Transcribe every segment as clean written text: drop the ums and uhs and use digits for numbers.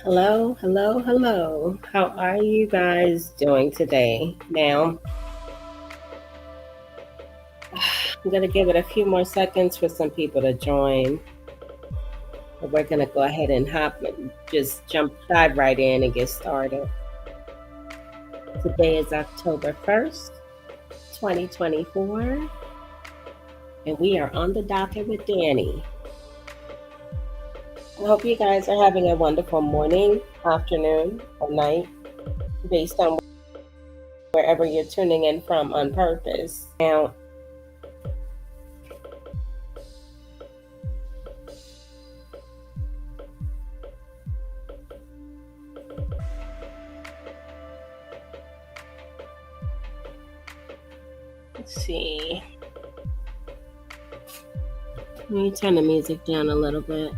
Hello, hello, hello. How are you guys doing today? Now, I'm going to give it a few more seconds for some people to join. But we're going to go ahead and dive right in and get started. Today is October 1st, 2024, and we are on the docket with Danny. I hope you guys are having a wonderful morning, afternoon, or night, based on wherever you're tuning in from on purpose. Now, let's see. Let me turn the music down a little bit.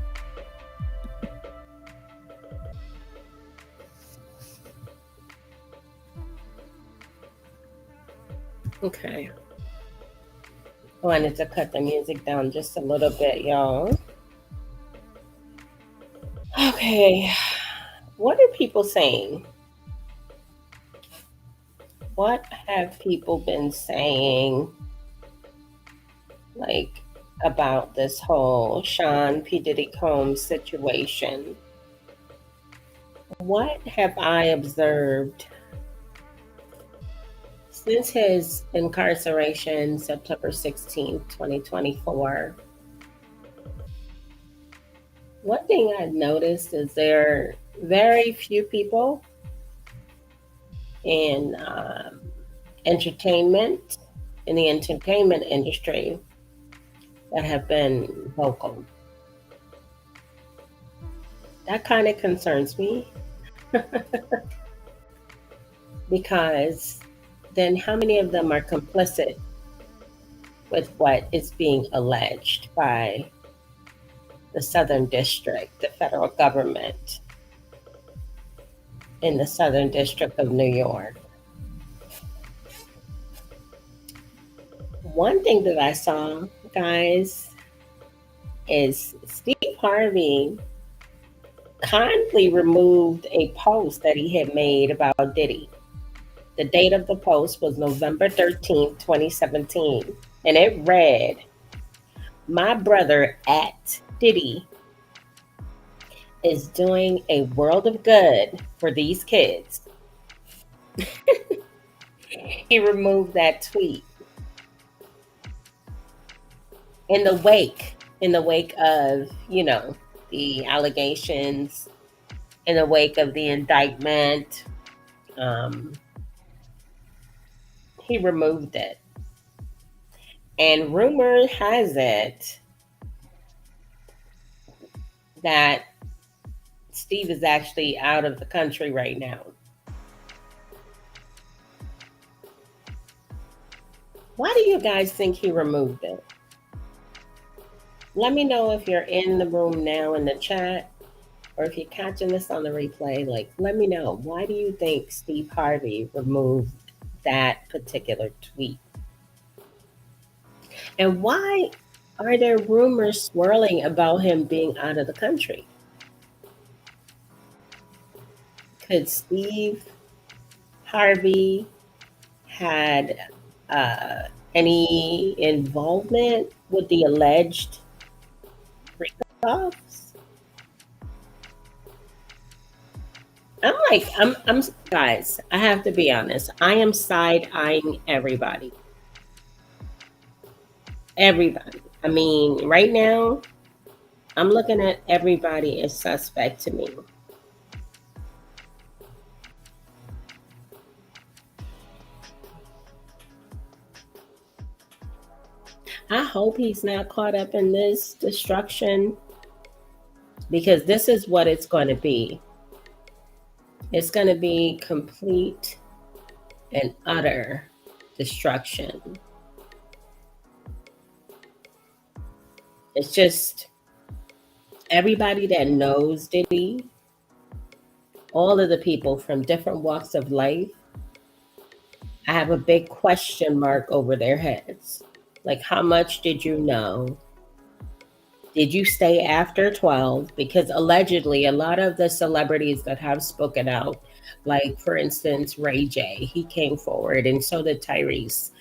Okay. I wanted to cut the music down just a little bit, y'all. Okay. What are people saying? What have people been saying, like, about this whole Sean P. Diddy Combs situation? What have I observed since his incarceration, September 16th, 2024? One thing I've noticed is there are very few people in entertainment, in the entertainment industry, that have been vocal. That kind of concerns me because then how many of them are complicit with what is being alleged by the Southern District, the federal government in the Southern District of New York? One thing that I saw, guys, is Steve Harvey kindly removed a post that he had made about Diddy. The date of the post was November 13th, 2017, and it read, "My brother at Diddy is doing a world of good for these kids." He removed that tweet in the wake of, the allegations, in the wake of the indictment. He removed it. And rumor has it that Steve is actually out of the country right now. Why do you guys think he removed it? Let me know if you're in the room now in the chat, or if you're catching this on the replay. Like, let me know. Why do you think Steve Harvey removed that particular tweet? And why are there rumors swirling about him being out of the country? Could Steve Harvey had any involvement with the alleged breakups? I'm guys, I have to be honest. I am side-eyeing everybody. Everybody. I mean, right now, I'm looking at everybody as suspect to me. I hope he's not caught up in this destruction, because this is what it's going to be. It's going to be complete and utter destruction. It's just everybody that knows Diddy, all of the people from different walks of life, I have a big question mark over their heads. Like, how much did you know? Did you stay after 12? Because allegedly, a lot of the celebrities that have spoken out, like for instance, Ray J, he came forward, and so did Tyrese.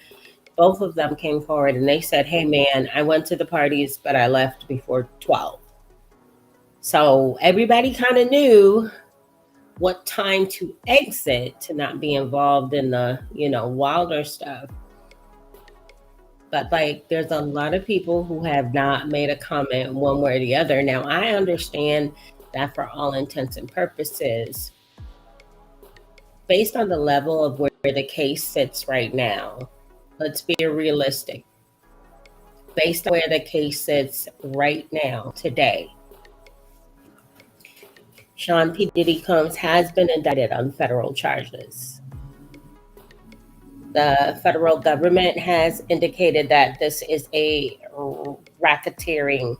Both of them came forward and they said, hey man, I went to the parties, but I left before 12. So everybody kind of knew what time to exit to not be involved in the, wilder stuff. But like, there's a lot of people who have not made a comment one way or the other. Now, I understand that for all intents and purposes, based on the level of where the case sits right now, let's be realistic. Based on where the case sits right now, today, Sean P. Diddy Combs has been indicted on federal charges. The federal government has indicated that this is a racketeering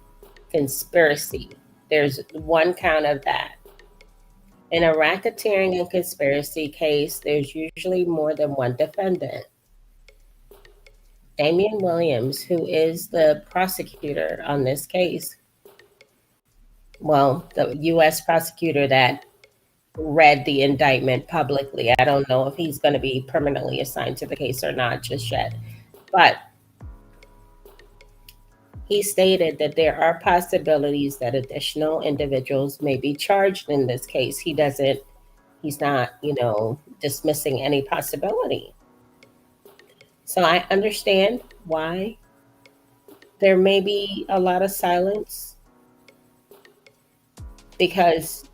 conspiracy. There's one count of that. In a racketeering and conspiracy case, there's usually more than one defendant. Damian Williams, who is the prosecutor on this case, well, the U.S. prosecutor that read the indictment publicly. I don't know if he's going to be permanently assigned to the case or not just yet. But he stated that there are possibilities that additional individuals may be charged in this case. He's not, dismissing any possibility. So I understand why there may be a lot of silence, because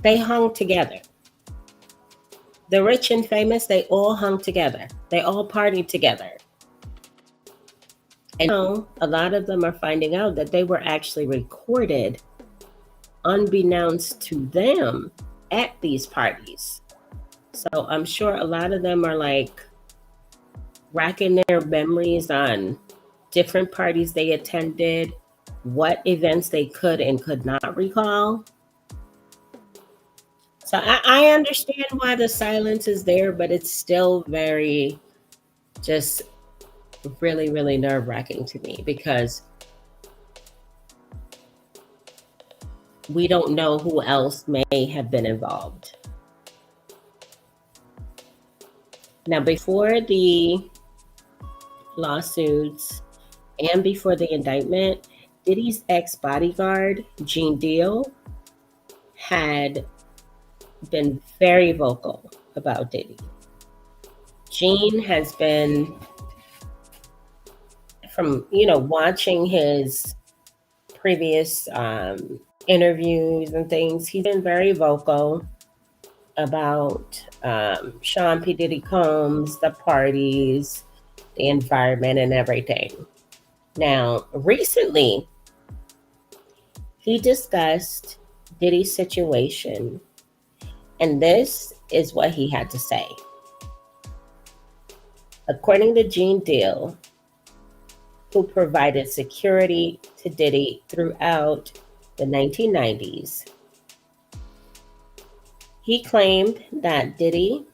they hung together. The rich and famous, they all hung together. They all partied together. And now a lot of them are finding out that they were actually recorded unbeknownst to them at these parties. So I'm sure a lot of them are like racking their memories on different parties they attended, what events they could and could not recall. So I understand why the silence is there, but it's still very just really, really nerve-wracking to me, because we don't know who else may have been involved. Now, before the lawsuits and before the indictment, Diddy's ex-bodyguard, Gene Deal, had been very vocal about Diddy. Gene has been, from watching his previous interviews and things, he's been very vocal about Sean P. Diddy Combs, the parties, the environment, and everything. Now, recently, he discussed Diddy's situation, and this is what he had to say. According to Gene Deal, who provided security to Diddy throughout the 1990s, he claimed that Diddy,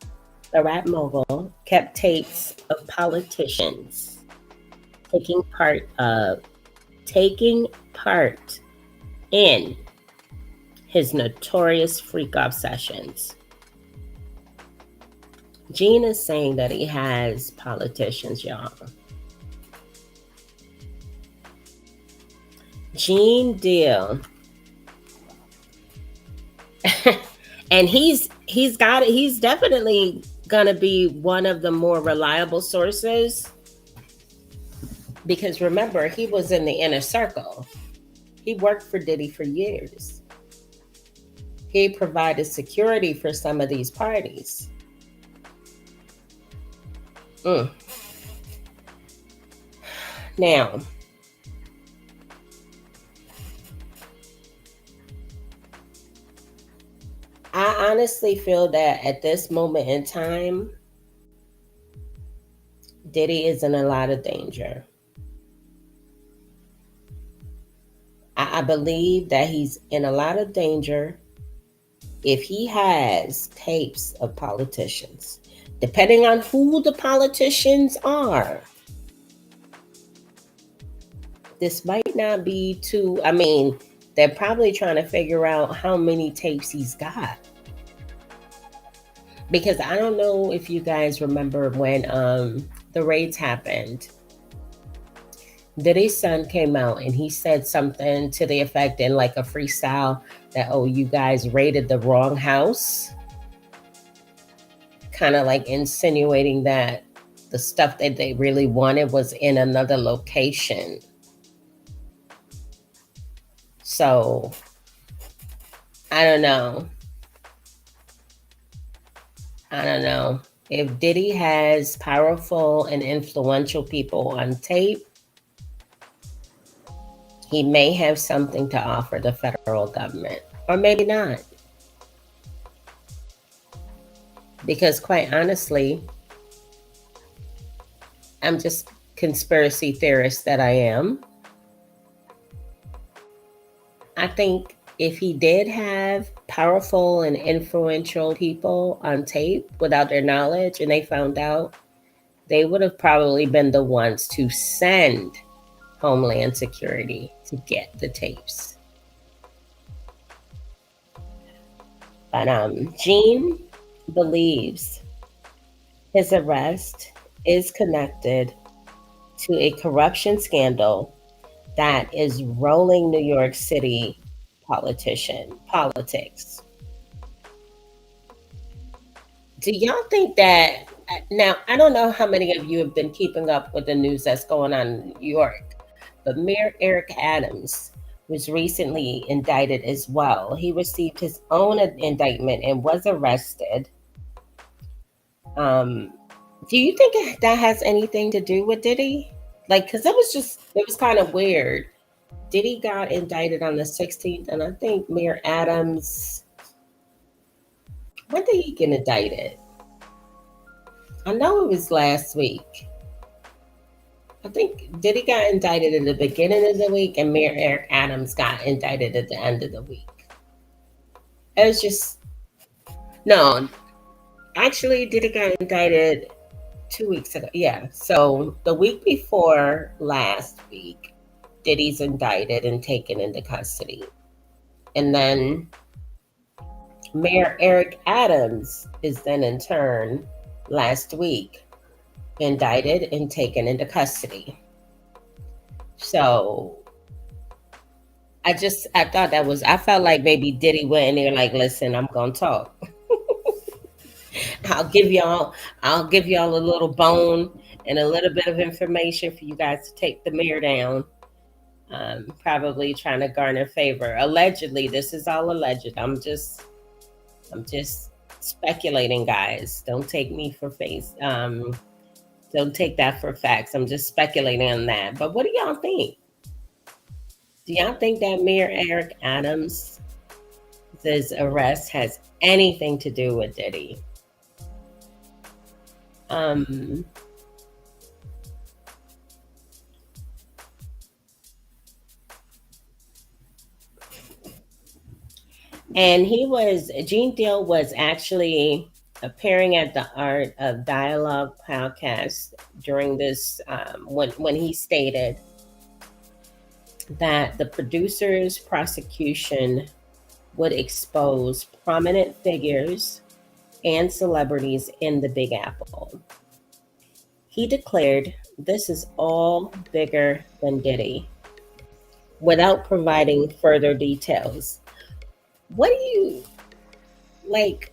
the rap mogul, kept tapes of politicians taking part in his notorious freak-off sessions. Gene is saying that he has politicians, y'all. Gene Deal. And he's definitely gonna be one of the more reliable sources, because remember, he was in the inner circle. He worked for Diddy for years. He provided security for some of these parties. Now, I honestly feel that at this moment in time, Diddy is in a lot of danger. I believe that he's in a lot of danger if he has tapes of politicians. Depending on who the politicians are, This might not be too, I mean, they're probably trying to figure out how many tapes he's got. Because I don't know if you guys remember when the raids happened. Diddy's son came out and he said something to the effect in like a freestyle that, oh, you guys raided the wrong house. Kind of like insinuating that the stuff that they really wanted was in another location. So I don't know. I don't know. If Diddy has powerful and influential people on tape, he may have something to offer the federal government, or maybe not. Because quite honestly, I'm just conspiracy theorist that I am. I think if he did have powerful and influential people on tape without their knowledge and they found out, they would have probably been the ones to send Homeland Security to get the tapes. But Gene believes his arrest is connected to a corruption scandal that is rolling New York City politics. Do y'all think that now I don't know how many of you have been keeping up with the news that's going on in New York, but Mayor Eric Adams was recently indicted as well. He received his own indictment and was arrested. Do you think that has anything to do with Diddy? Like, because it was kind of weird. Diddy got indicted on the 16th, and I think Mayor Adams, when did he get indicted? I know it was last week. I think Diddy got indicted at the beginning of the week, and Mayor Eric Adams got indicted at the end of the week. It was just, no, actually, Diddy got indicted 2 weeks ago. Yeah, so the week before last week, Diddy's indicted and taken into custody. And then Mayor Eric Adams is then in turn last week indicted and taken into custody. So I thought that was, I felt like maybe Diddy went in there like, listen, I'm gonna talk. I'll give y'all a little bone and a little bit of information for you guys to take the mayor down. Probably trying to garner favor. Allegedly, this is all alleged. I'm just speculating, guys. Don't take me for face. Don't take that for facts. I'm just speculating on that. But what do y'all think? Do y'all think that Mayor Eric Adams' arrest has anything to do with Diddy? And Gene Deal was actually appearing at the Art of Dialogue podcast during this, when he stated that the producer's prosecution would expose prominent figures and celebrities in the Big Apple. He declared, "This is all bigger than Diddy," without providing further details. What do you like?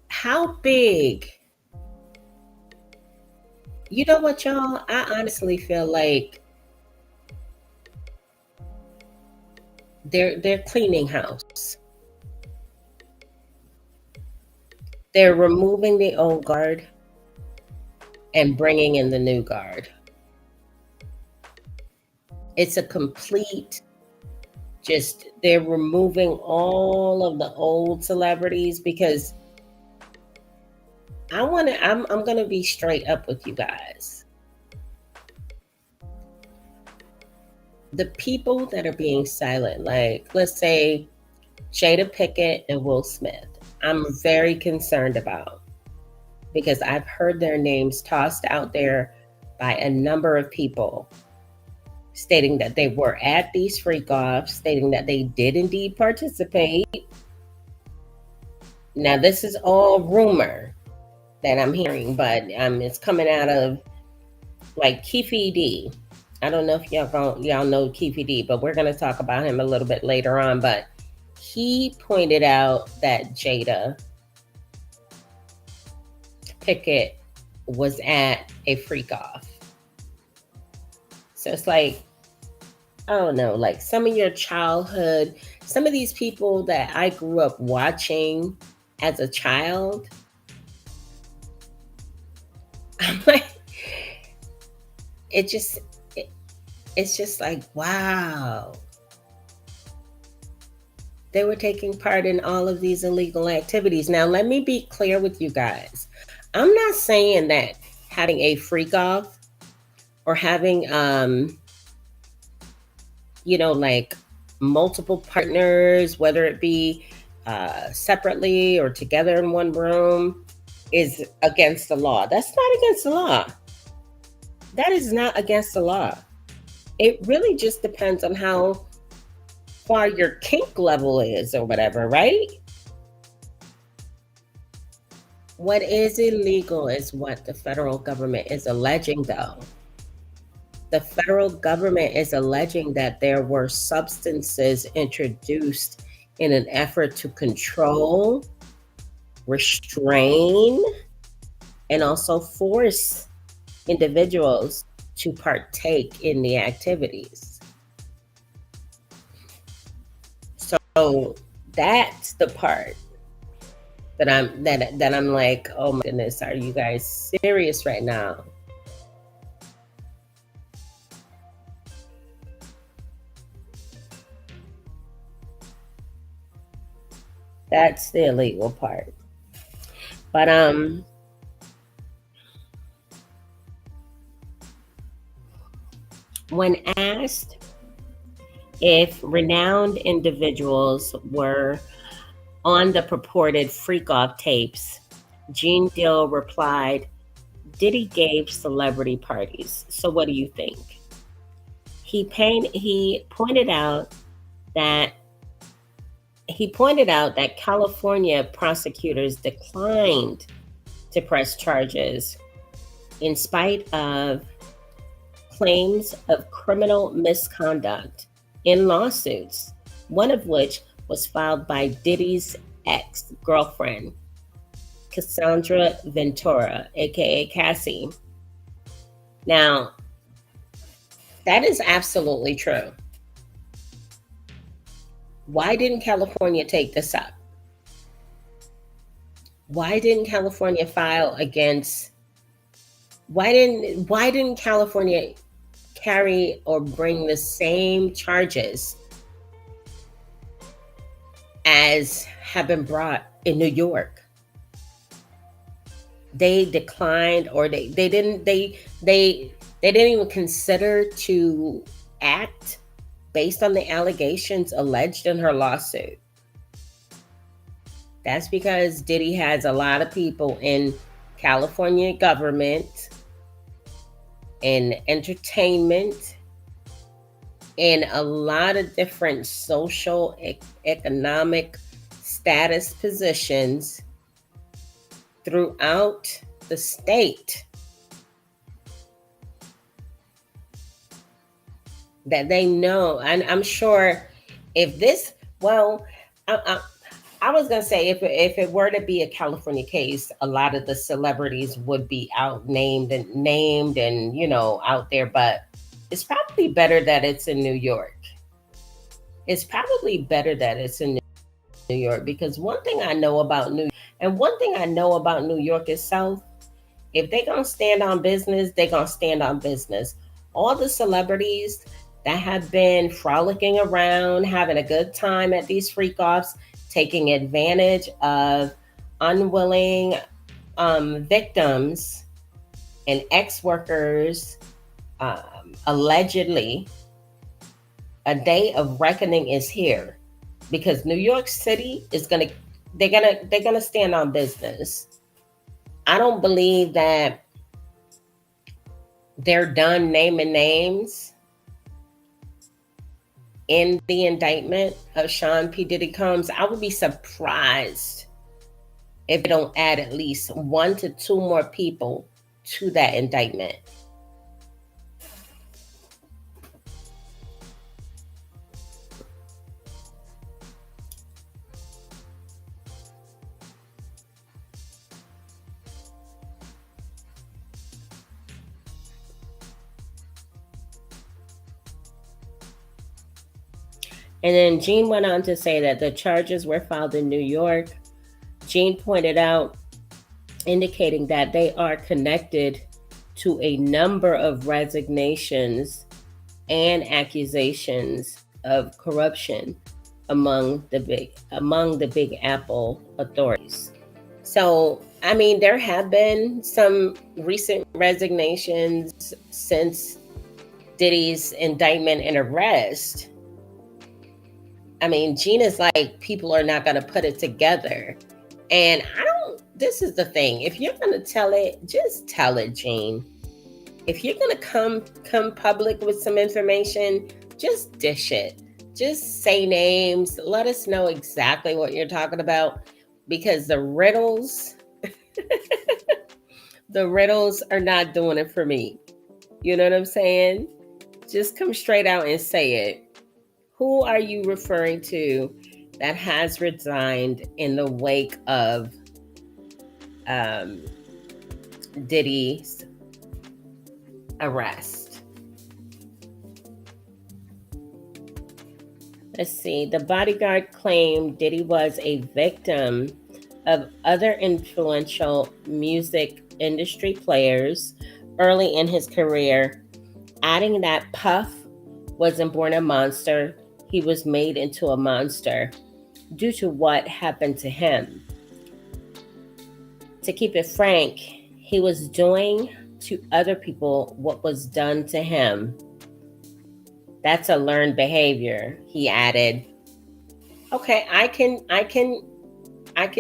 How big? You know what, y'all? I honestly feel like they're cleaning house. They're removing the old guard and bringing in the new guard. It's a complete, just they're removing all of the old celebrities because I'm gonna be straight up with you guys. The people that are being silent, like let's say Jada Pinkett and Will Smith, I'm very concerned about because I've heard their names tossed out there by a number of people stating that they were at these freak offs, stating that they did indeed participate. Now, this is all rumor that I'm hearing, but it's coming out of like Keefe D. I don't know if y'all know Keefe D, but we're going to talk about him a little bit later on. But he pointed out that Jada Pickett was at a freak off. So it's like, I don't know, like some of your childhood, some of these people that I grew up watching as a child, I'm like, it's just like, wow. They were taking part in all of these illegal activities. Now, let me be clear with you guys. I'm not saying that having a freak off or having, like multiple partners, whether it be separately or together in one room, is against the law. That's not against the law. That is not against the law. It really just depends on how far your kink level is or whatever, right? What is illegal is what the federal government is alleging, though. The federal government is alleging that there were substances introduced in an effort to control, restrain, and also force individuals to partake in the activities. So that's the part that I'm like, oh my goodness, are you guys serious right now? That's the illegal part. But when asked if renowned individuals were on the purported freak-off tapes, Gene Deal replied, Diddy gave celebrity parties. So what do you think? He pointed out that California prosecutors declined to press charges in spite of claims of criminal misconduct in lawsuits, one of which was filed by Diddy's ex-girlfriend, Cassandra Ventura, aka Cassie. Now, that is absolutely true. Why didn't California take this up? Why didn't California file against? Why didn't California carry or bring the same charges as have been brought in New York? They declined, or they didn't even consider to act based on the allegations alleged in her lawsuit. That's because Diddy has a lot of people in California government, in entertainment, in a lot of different social, economic status positions throughout the state that they know. And I'm sure if this, well, I was going to say, if it were to be a California case, a lot of the celebrities would be named and out there, but it's probably better that it's in New York. It's probably better that it's in New York, because one thing I know about New York itself, if they're going to stand on business, they're going to stand on business. All the celebrities that have been frolicking around, having a good time at these freak offs, taking advantage of unwilling victims and ex-workers, allegedly, a day of reckoning is here, because New York City is they're gonna stand on business. I don't believe that they're done naming names in the indictment of Sean P. Diddy Combs, I would be surprised if they don't add at least 1 to 2 more people to that indictment. And then Gene went on to say that the charges were filed in New York. Gene pointed out, indicating that they are connected to a number of resignations and accusations of corruption among the Big Apple authorities. So, I mean, there have been some recent resignations since Diddy's indictment and arrest. I mean, Gina's like, people are not going to put it together. And this is the thing. If you're going to tell it, just tell it, Gene. If you're going to come public with some information, just dish it. Just say names. Let us know exactly what you're talking about, because the riddles, the riddles are not doing it for me. You know what I'm saying? Just come straight out and say it. Who are you referring to that has resigned in the wake of Diddy's arrest? Let's see. The bodyguard claimed Diddy was a victim of other influential music industry players early in his career, adding that Puff wasn't born a monster. He was made into a monster due to what happened to him. To keep it frank, he was doing to other people what was done to him. That's a learned behavior, he added. Okay, I can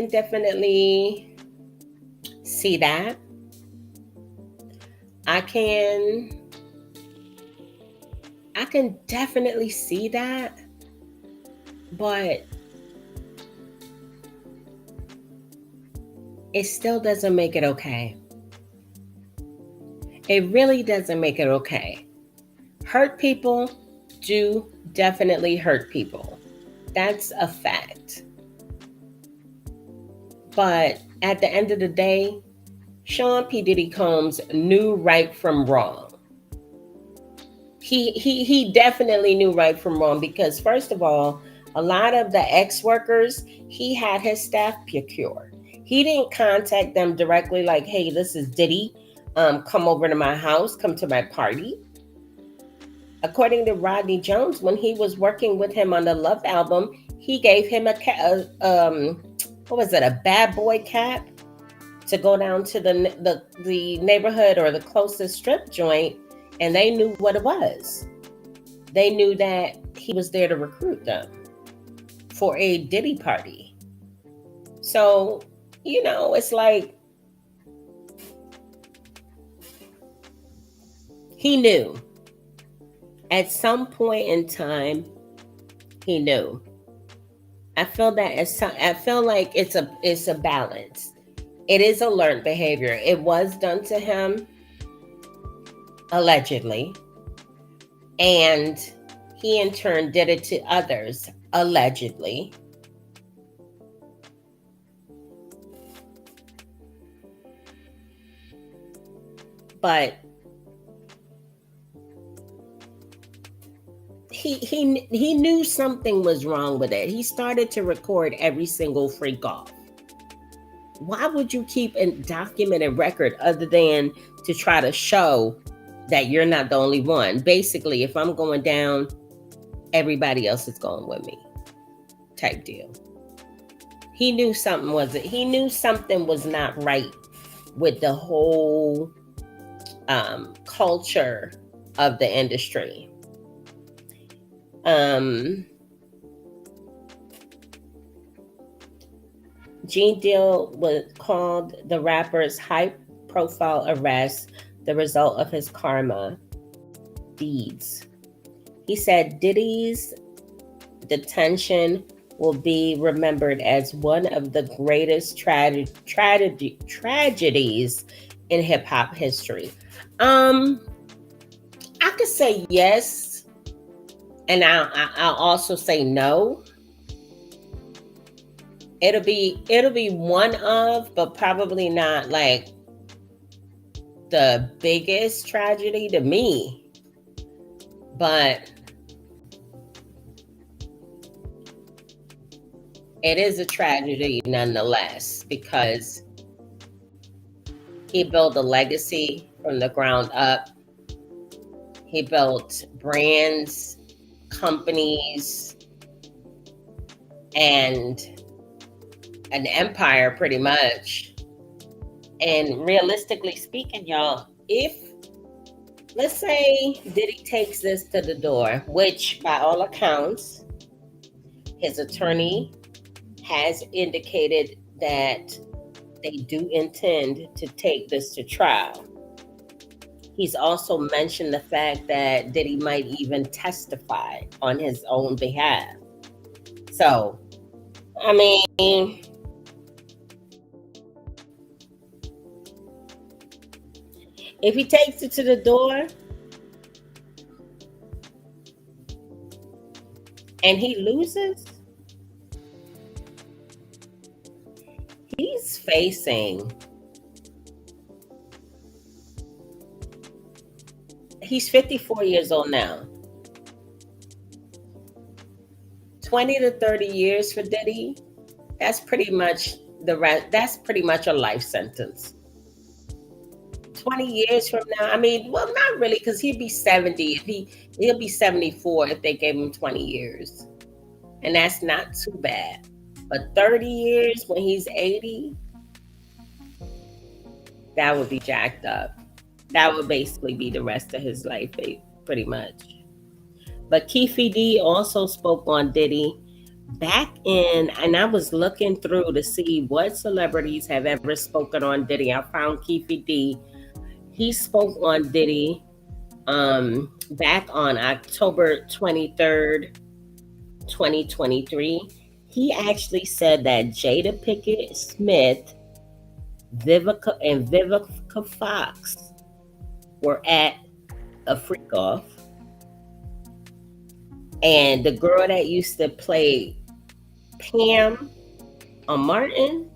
definitely see that. I can definitely see that, but it still doesn't make it okay. It really doesn't make it okay. Hurt people do definitely hurt people. That's a fact. But at the end of the day, Sean P. Diddy Combs knew right from wrong. He definitely knew right from wrong, because first of all, a lot of the ex-workers, he had his staff procured. He didn't contact them directly like, hey, this is Diddy. Come over to my house, come to my party. According to Rodney Jones, when he was working with him on the Love album, he gave him a bad boy cap to go down to the neighborhood or the closest strip joint, and they knew what it was. They knew that he was there to recruit them for a Diddy party. So, it's like he knew. At some point in time, he knew. I feel like it's a balance. It is a learned behavior. It was done to him, allegedly, and he in turn did it to others, allegedly. But he knew something was wrong with it. He started to record every single freak off. Why would you keep a documented record other than to try to show that you're not the only one? Basically, if I'm going down, everybody else is going with me, type deal. He knew something was not right with the whole culture of the industry. Gene Deal was called the rapper's high-profile arrest the result of his karma deeds. He said Diddy's detention will be remembered as one of the greatest tragedies in hip hop history. I could say yes, and I'll also say no. It'll be one of, but probably not like the biggest tragedy to me. But it is a tragedy nonetheless, because he built a legacy from the ground up. He built brands, companies, and an empire pretty much. And realistically speaking, y'all, if, let's say Diddy takes this to the door, which by all accounts, his attorney has indicated that they do intend to take this to trial. He's also mentioned the fact that Diddy might even testify on his own behalf. So, I mean, if he takes it to the door and he loses, he's he's 54 years old now. 20 to 30 years for Diddy, that's pretty much a life sentence. 20 years from now, I mean, well, not really, because he'd be 70. He'll be 74 if they gave him 20 years. And that's not too bad. But 30 years when he's 80, that would be jacked up. That would basically be the rest of his life, pretty much. But Keefe D also spoke on Diddy back in, and I was looking through to see what celebrities have ever spoken on Diddy. I found Keefe D. He spoke on Diddy back on October 23rd, 2023. He actually said that Jada Pinkett Smith, Vivica Fox were at a freak off. And the girl that used to play Pam on Martin,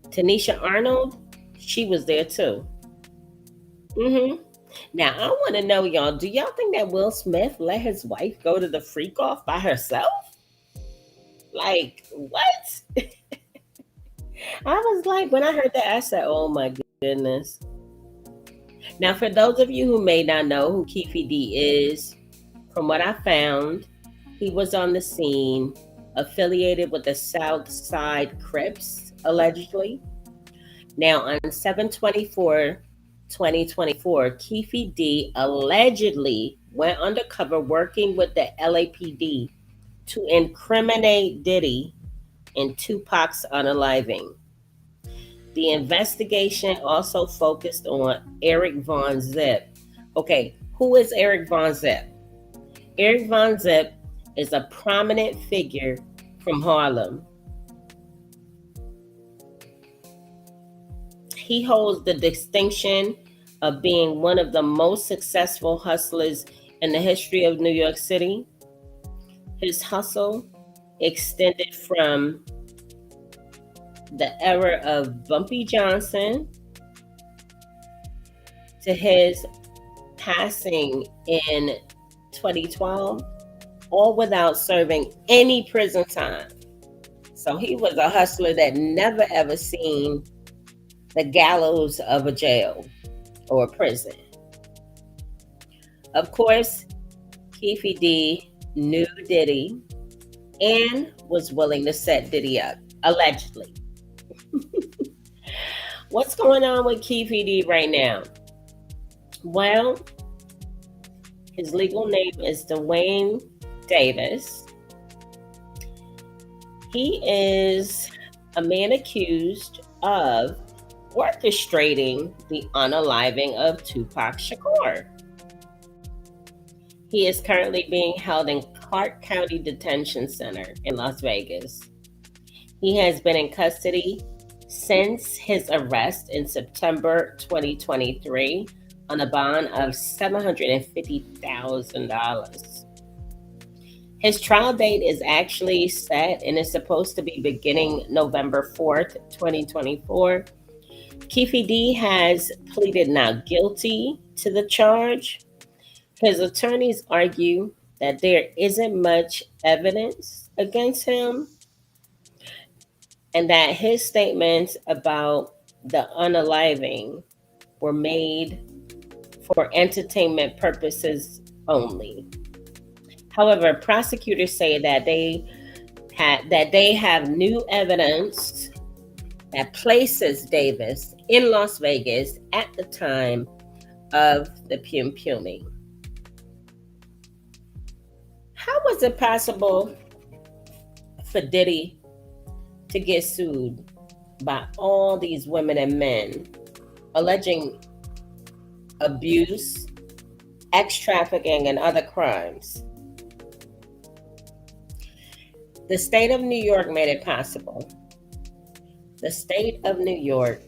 Tanisha Arnold, she was there too. Now, I want to know, y'all, do y'all think that Will Smith let his wife go to the freak off by herself? Like, what? I was like, when I heard that, I said, oh my goodness. Now, for those of you who may not know who Keefe D is, from what I found, he was on the scene affiliated with the South Side Crips, allegedly. Now, on 7/24/2024, Keefe D allegedly went undercover working with the LAPD to incriminate Diddy in Tupac's unaliving. The investigation also focused on Eric Von Zip. Okay, who is Eric Von Zip? Eric Von Zip is a prominent figure from Harlem. He holds the distinction of being one of the most successful hustlers in the history of New York City. His hustle extended from the era of Bumpy Johnson to his passing in 2012, all without serving any prison time. So he was a hustler that never ever seen the gallows of a jail or a prison. Of course, Keefe D knew Diddy and was willing to set Diddy up, allegedly. What's going on with Keefe D right now? Well, his legal name is Dwayne Davis. He is a man accused of orchestrating the unaliving of Tupac Shakur. He is currently being held in Clark County Detention Center in Las Vegas. He has been in custody since his arrest in September 2023 on a bond of $750,000. His trial date is actually set and is supposed to be beginning November 4th, 2024. Keefe D has pleaded not guilty to the charge. His attorneys argue that there isn't much evidence against him and that his statements about the unaliving were made for entertainment purposes only. However, prosecutors say that they have new evidence that places Davis in Las Vegas at the time of the Pum-Puming. How was it possible for Diddy to get sued by all these women and men alleging abuse, ex-trafficking, and other crimes? The state of New York made it possible. The state of New York,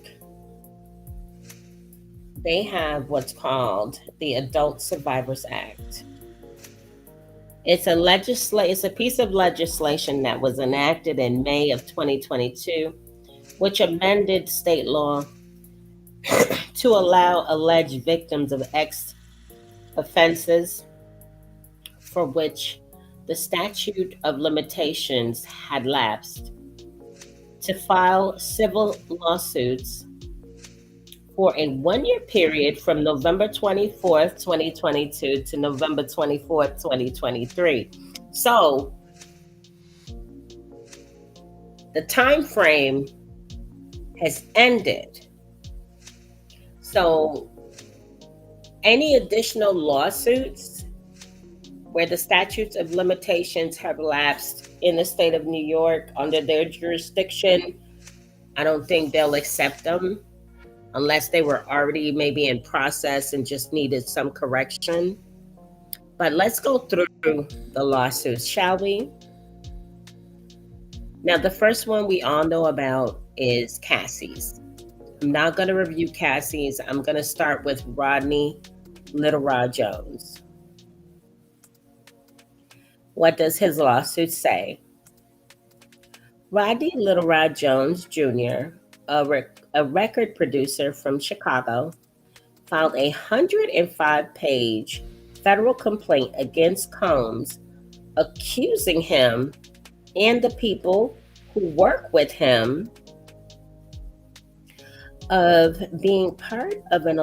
they have what's called the Adult Survivors Act. It's a piece of legislation that was enacted in May of 2022, which amended state law to allow alleged victims of ex offenses for which the statute of limitations had lapsed to file civil lawsuits for a 1-year period from November 24th, 2022 to November 24th, 2023. So the time frame has ended. So any additional lawsuits where the statutes of limitations have lapsed in the state of New York under their jurisdiction, I don't think they'll accept them unless they were already maybe in process and just needed some correction. But let's go through the lawsuits, shall we? Now, the first one we all know about is Cassie's. I'm not going to review Cassie's. I'm going to start with Rodney Little Rod Jones. What does his lawsuit say? Rodney Little Rod Jones Jr., a record producer from Chicago, filed a 105-page federal complaint against Combs, accusing him and the people who work with him of being part of an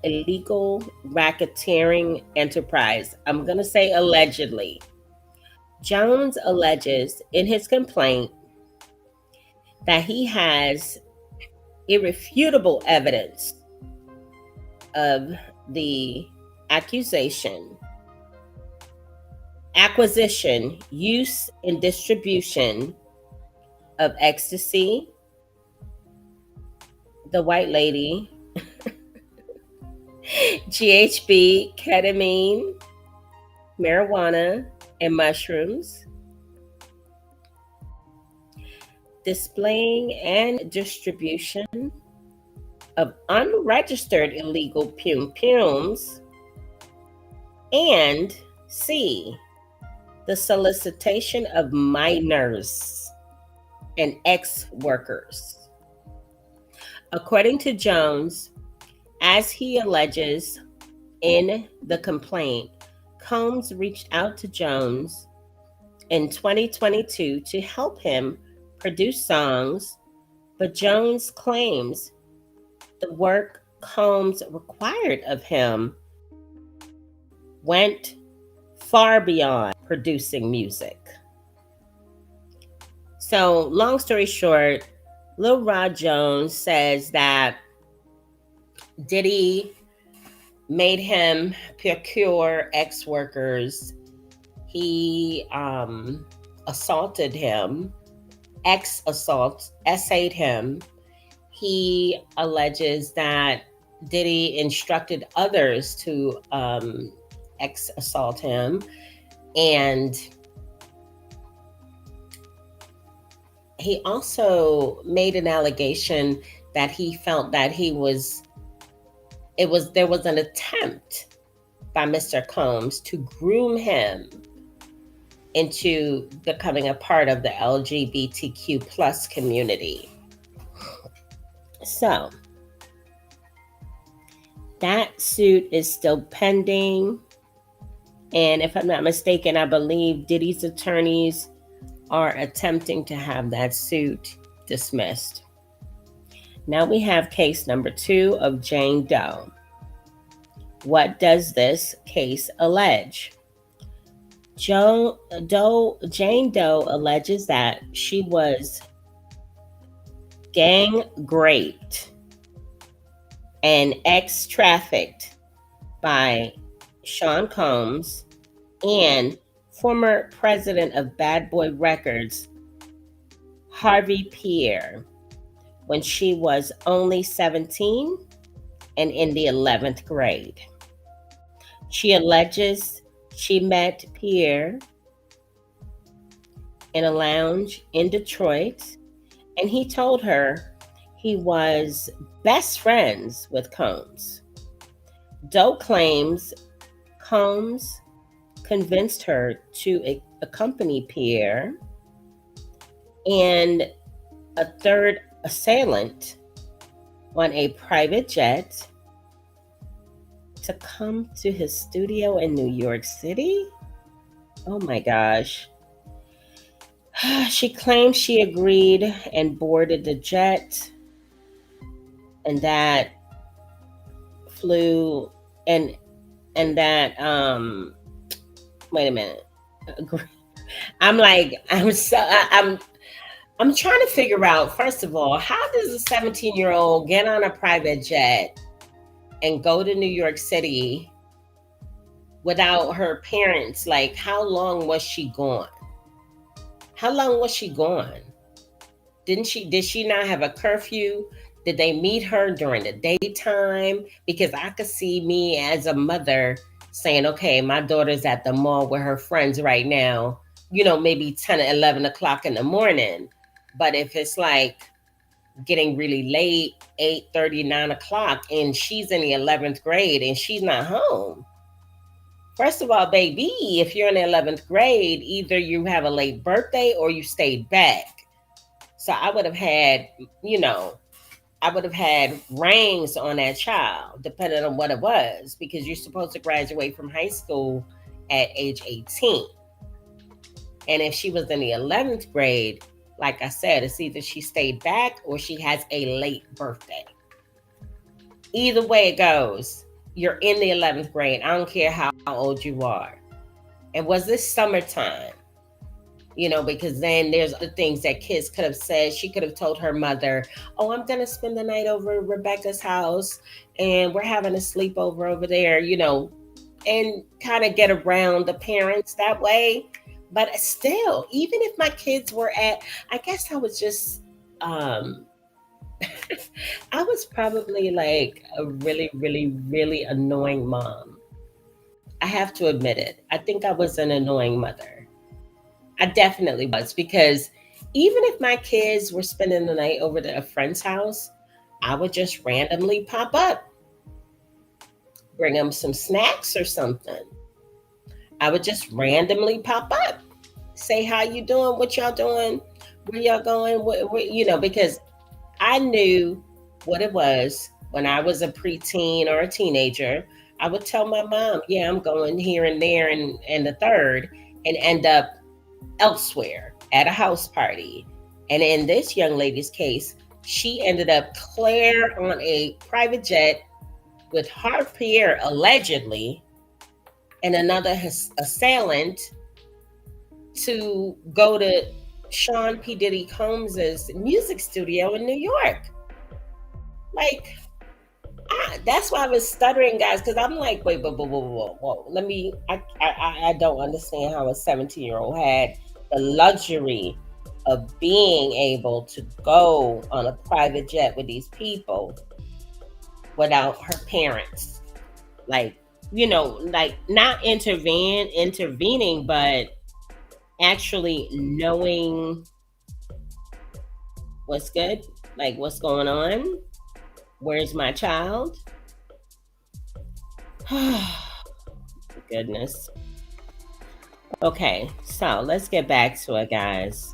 illegal racketeering enterprise. I'm going to say allegedly. Jones alleges in his complaint that he has irrefutable evidence of the acquisition, use, and distribution of ecstasy, the white lady, GHB, ketamine, marijuana, and mushrooms, displaying and distribution of unregistered illegal pum-pums, and C, the solicitation of minors and ex-workers. According to Jones, as he alleges in the complaint, Combs reached out to Jones in 2022 to help him produce songs, but Jones claims the work Combs required of him went far beyond producing music. So, long story short, Lil Rod Jones says that Diddy made him procure ex-workers. He assaulted him ex assault essayed him. He alleges that Diddy instructed others to ex assault him. And he also made an allegation that he felt that there was an attempt by Mr. Combs to groom him into becoming a part of the LGBTQ plus community. So that suit is still pending. And if I'm not mistaken, I believe Diddy's attorneys are attempting to have that suit dismissed. Now we have case number 2 of Jane Doe. What does this case allege? Jane Doe alleges that she was gang raped and ex-trafficked by Sean Combs and former president of Bad Boy Records, Harvey Pierre, when she was only 17 and in the 11th grade. She alleges she met Pierre in a lounge in Detroit, and he told her he was best friends with Combs. Doe claims Combs convinced her to accompany Pierre and a third assailant on a private jet to come to his studio in New York City. Oh my gosh. She claims she agreed and boarded the jet, and that flew and that wait a minute. I'm trying to figure out, first of all, how does a 17-year-old get on a private jet and go to New York City without her parents? Like, how long was she gone? How long was she gone? Did she not have a curfew? Did they meet her during the daytime? Because I could see me as a mother saying, okay, my daughter's at the mall with her friends right now, maybe 10 or 11 o'clock in the morning. But if it's like getting really late, 8:30, 9 o'clock, and she's in the 11th grade and she's not home. First of all, baby, if you're in the 11th grade, either you have a late birthday or you stayed back. So I would have had, rings on that child, depending on what it was, because you're supposed to graduate from high school at age 18. And if she was in the 11th grade, like I said, it's either she stayed back or she has a late birthday. Either way it goes, you're in the 11th grade. I don't care how old you are. And was this summertime? Because then there's other things that kids could have said. She could have told her mother, oh, I'm going to spend the night over at Rebecca's house and we're having a sleepover over there, and kind of get around the parents that way. But still, even if my kids were I guess I was just, I was probably like a really, really, really annoying mom. I have to admit it. I think I was an annoying mother. I definitely was, because even if my kids were spending the night over at a friend's house, I would just randomly pop up, bring them some snacks or something. I would just randomly pop up, say, how you doing? What y'all doing? Where y'all going? Because I knew what it was when I was a preteen or a teenager. I would tell my mom, yeah, I'm going here and there and the third, and end up elsewhere at a house party. And in this young lady's case, she ended up clear on a private jet with Harvey Pierre, allegedly, and another assailant to go to Sean P. Diddy Combs' music studio in New York. Like, that's why I was stuttering, guys, because I'm like, wait, whoa. I don't understand how a 17-year-old had the luxury of being able to go on a private jet with these people without her parents. Like, like not intervening, but actually knowing what's good, like what's going on, where's my child. Goodness. Okay, so let's get back to it, guys.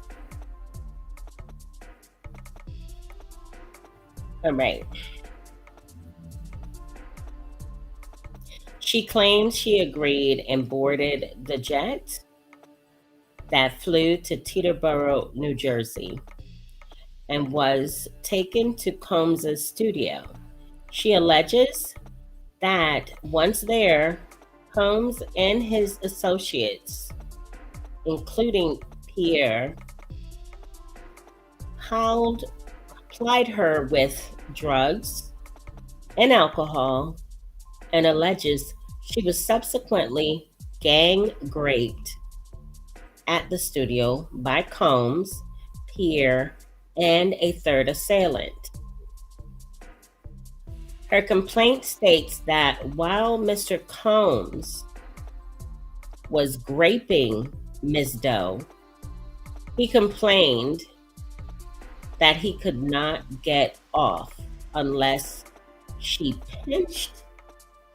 All right. She claims she agreed and boarded the jet that flew to Teterboro, New Jersey, and was taken to Combs's studio. She alleges that once there, Combs and his associates, including Pierre, plied her with drugs and alcohol, and alleges she was subsequently gang raped at the studio by Combs, Pierre, and a third assailant. Her complaint states that while Mr. Combs was graping Ms. Doe, he complained that he could not get off unless she pinched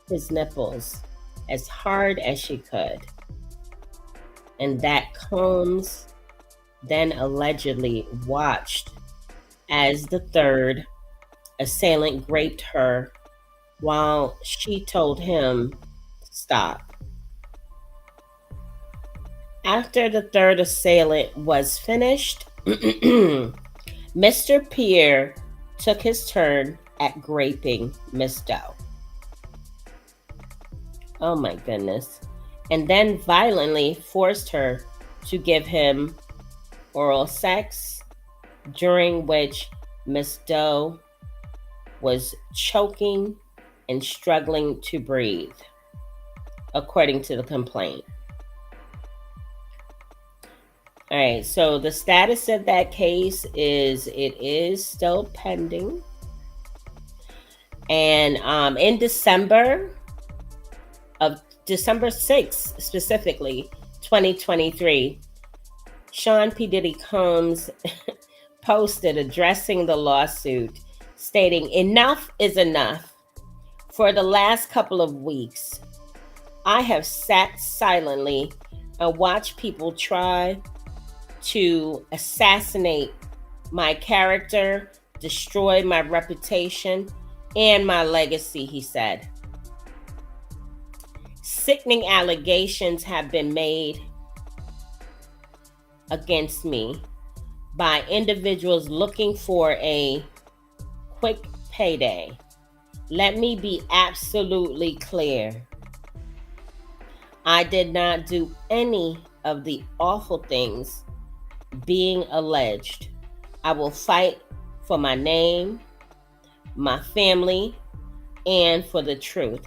his nipples as hard as she could, and that Combs then allegedly watched as the third assailant raped her while she told him to stop. After the third assailant was finished, Mr. Pierre took his turn at graping Miss Doe. Oh my goodness. And then violently forced her to give him oral sex, during which Miss Doe was choking and struggling to breathe, according to the complaint. All right, so the status of that case is it is still pending. And in December 6th, specifically, 2023, Sean P. Diddy Combs posted addressing the lawsuit, stating, "Enough is enough. For the last couple of weeks, I have sat silently and watched people try to assassinate my character, destroy my reputation, and my legacy," he said. "Sickening allegations have been made against me by individuals looking for a quick payday. Let me be absolutely clear. I did not do any of the awful things being alleged. I will fight for my name, my family, and for the truth."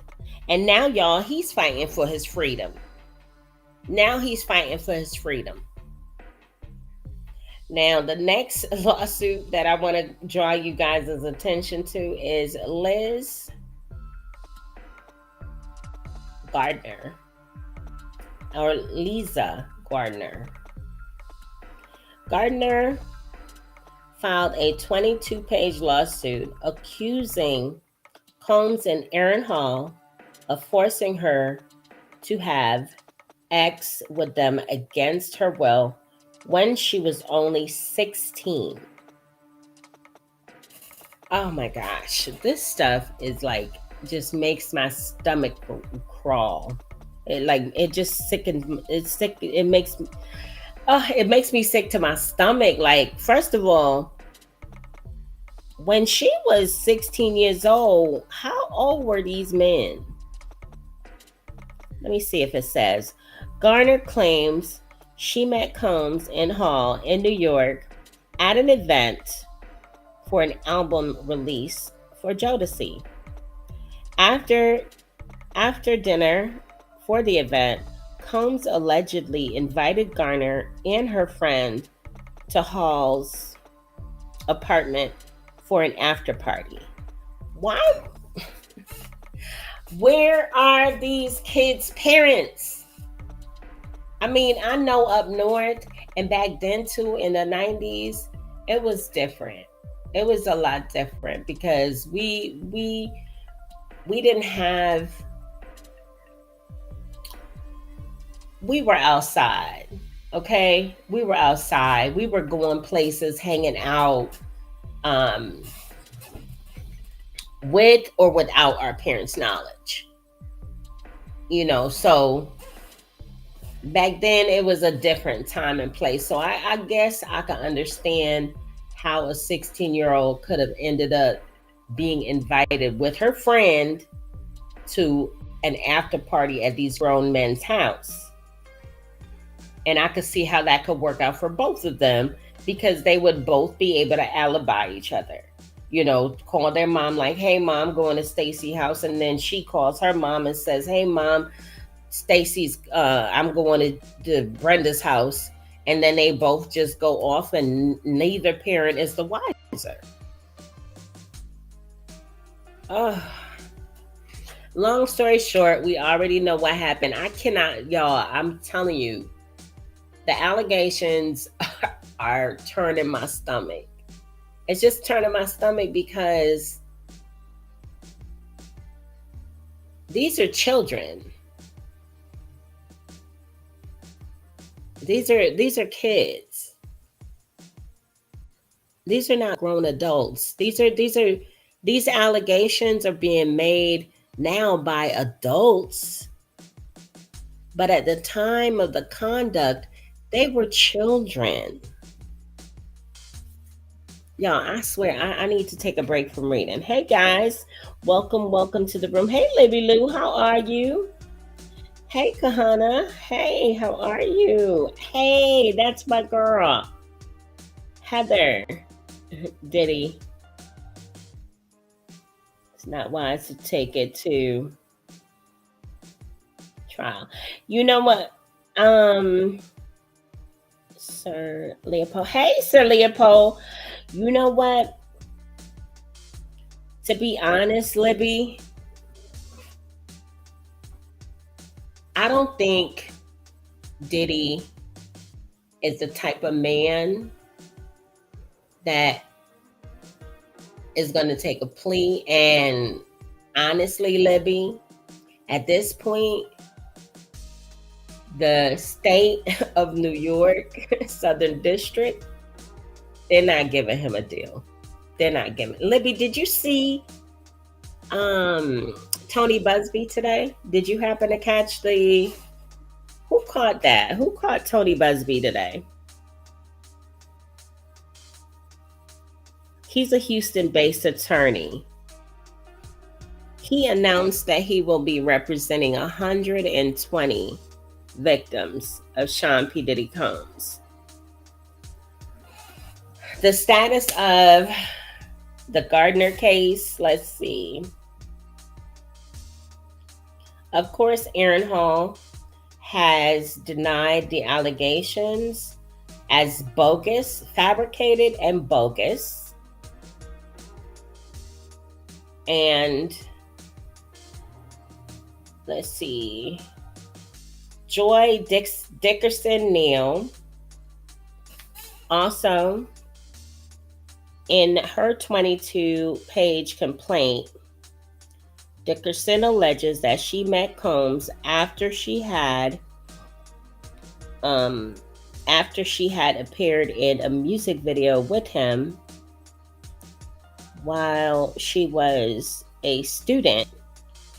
And now, y'all, he's fighting for his freedom. Now he's fighting for his freedom. Now, the next lawsuit that I want to draw you guys' attention to is Liz Gardner, or Lisa Gardner. Gardner filed a 22-page lawsuit accusing Combs and Aaron Hall of forcing her to have sex with them against her will when she was only 16. Oh my gosh, this stuff is like, just makes my stomach crawl. It just sickens. It's sick. It makes me sick to my stomach. Like, first of all, when she was 16 years old, how old were these men? Let me see if it says. Garner claims she met Combs and Hall in New York at an event for an album release for Jodeci. After dinner for the event, Combs allegedly invited Garner and her friend to Hall's apartment for an after party. Why? Where are these kids' parents? I mean, I know up north and back then too in the 90s, it was different. It was a lot different because we didn't have, we were outside. Okay? We were outside. We were going places, hanging out um with or without our parents' knowledge. So back then it was a different time and place. So I guess I can understand how a 16-year-old could have ended up being invited with her friend to an after party at these grown men's house. And I could see how that could work out for both of them because they would both be able to alibi each other. Call their mom like, hey mom, going to Stacy's house. And then she calls her mom and says, hey mom, Stacy's I'm going to Brenda's house. And then they both just go off and neither parent is the wiser. Long story short, we already know what happened. I cannot, y'all, I'm telling you, the allegations are turning my stomach. It's just turning my stomach because these are children. These are kids. These are not grown adults. These allegations are being made now by adults. But at the time of the conduct, they were children. Y'all, I swear, I need to take a break from reading. Hey guys, welcome to the room. Hey Libby Lou, how are you? Hey Kahana, hey, how are you? Hey, that's my girl. Heather, Diddy. It's not wise to take it to trial. You know what? Sir Leopold. Hey, Sir Leopold. You know what? To be honest, Libby, I don't think Diddy is the type of man that is going to take a plea. And honestly, Libby, at this point, the state of New York, Southern District, they're not giving him a deal. They're not giving. Libby, did you see Tony Busby today? Did you happen to catch who caught that? Who caught Tony Busby today? He's a Houston-based attorney. He announced that he will be representing 120 victims of Sean P. Diddy Combs. The status of the Gardner case, let's see. Of course, Aaron Hall has denied the allegations as bogus, fabricated and bogus. And let's see. Joy Dickerson Neal also, in her 22-page complaint, Dickerson alleges that she met Combs after she had appeared in a music video with him while she was a student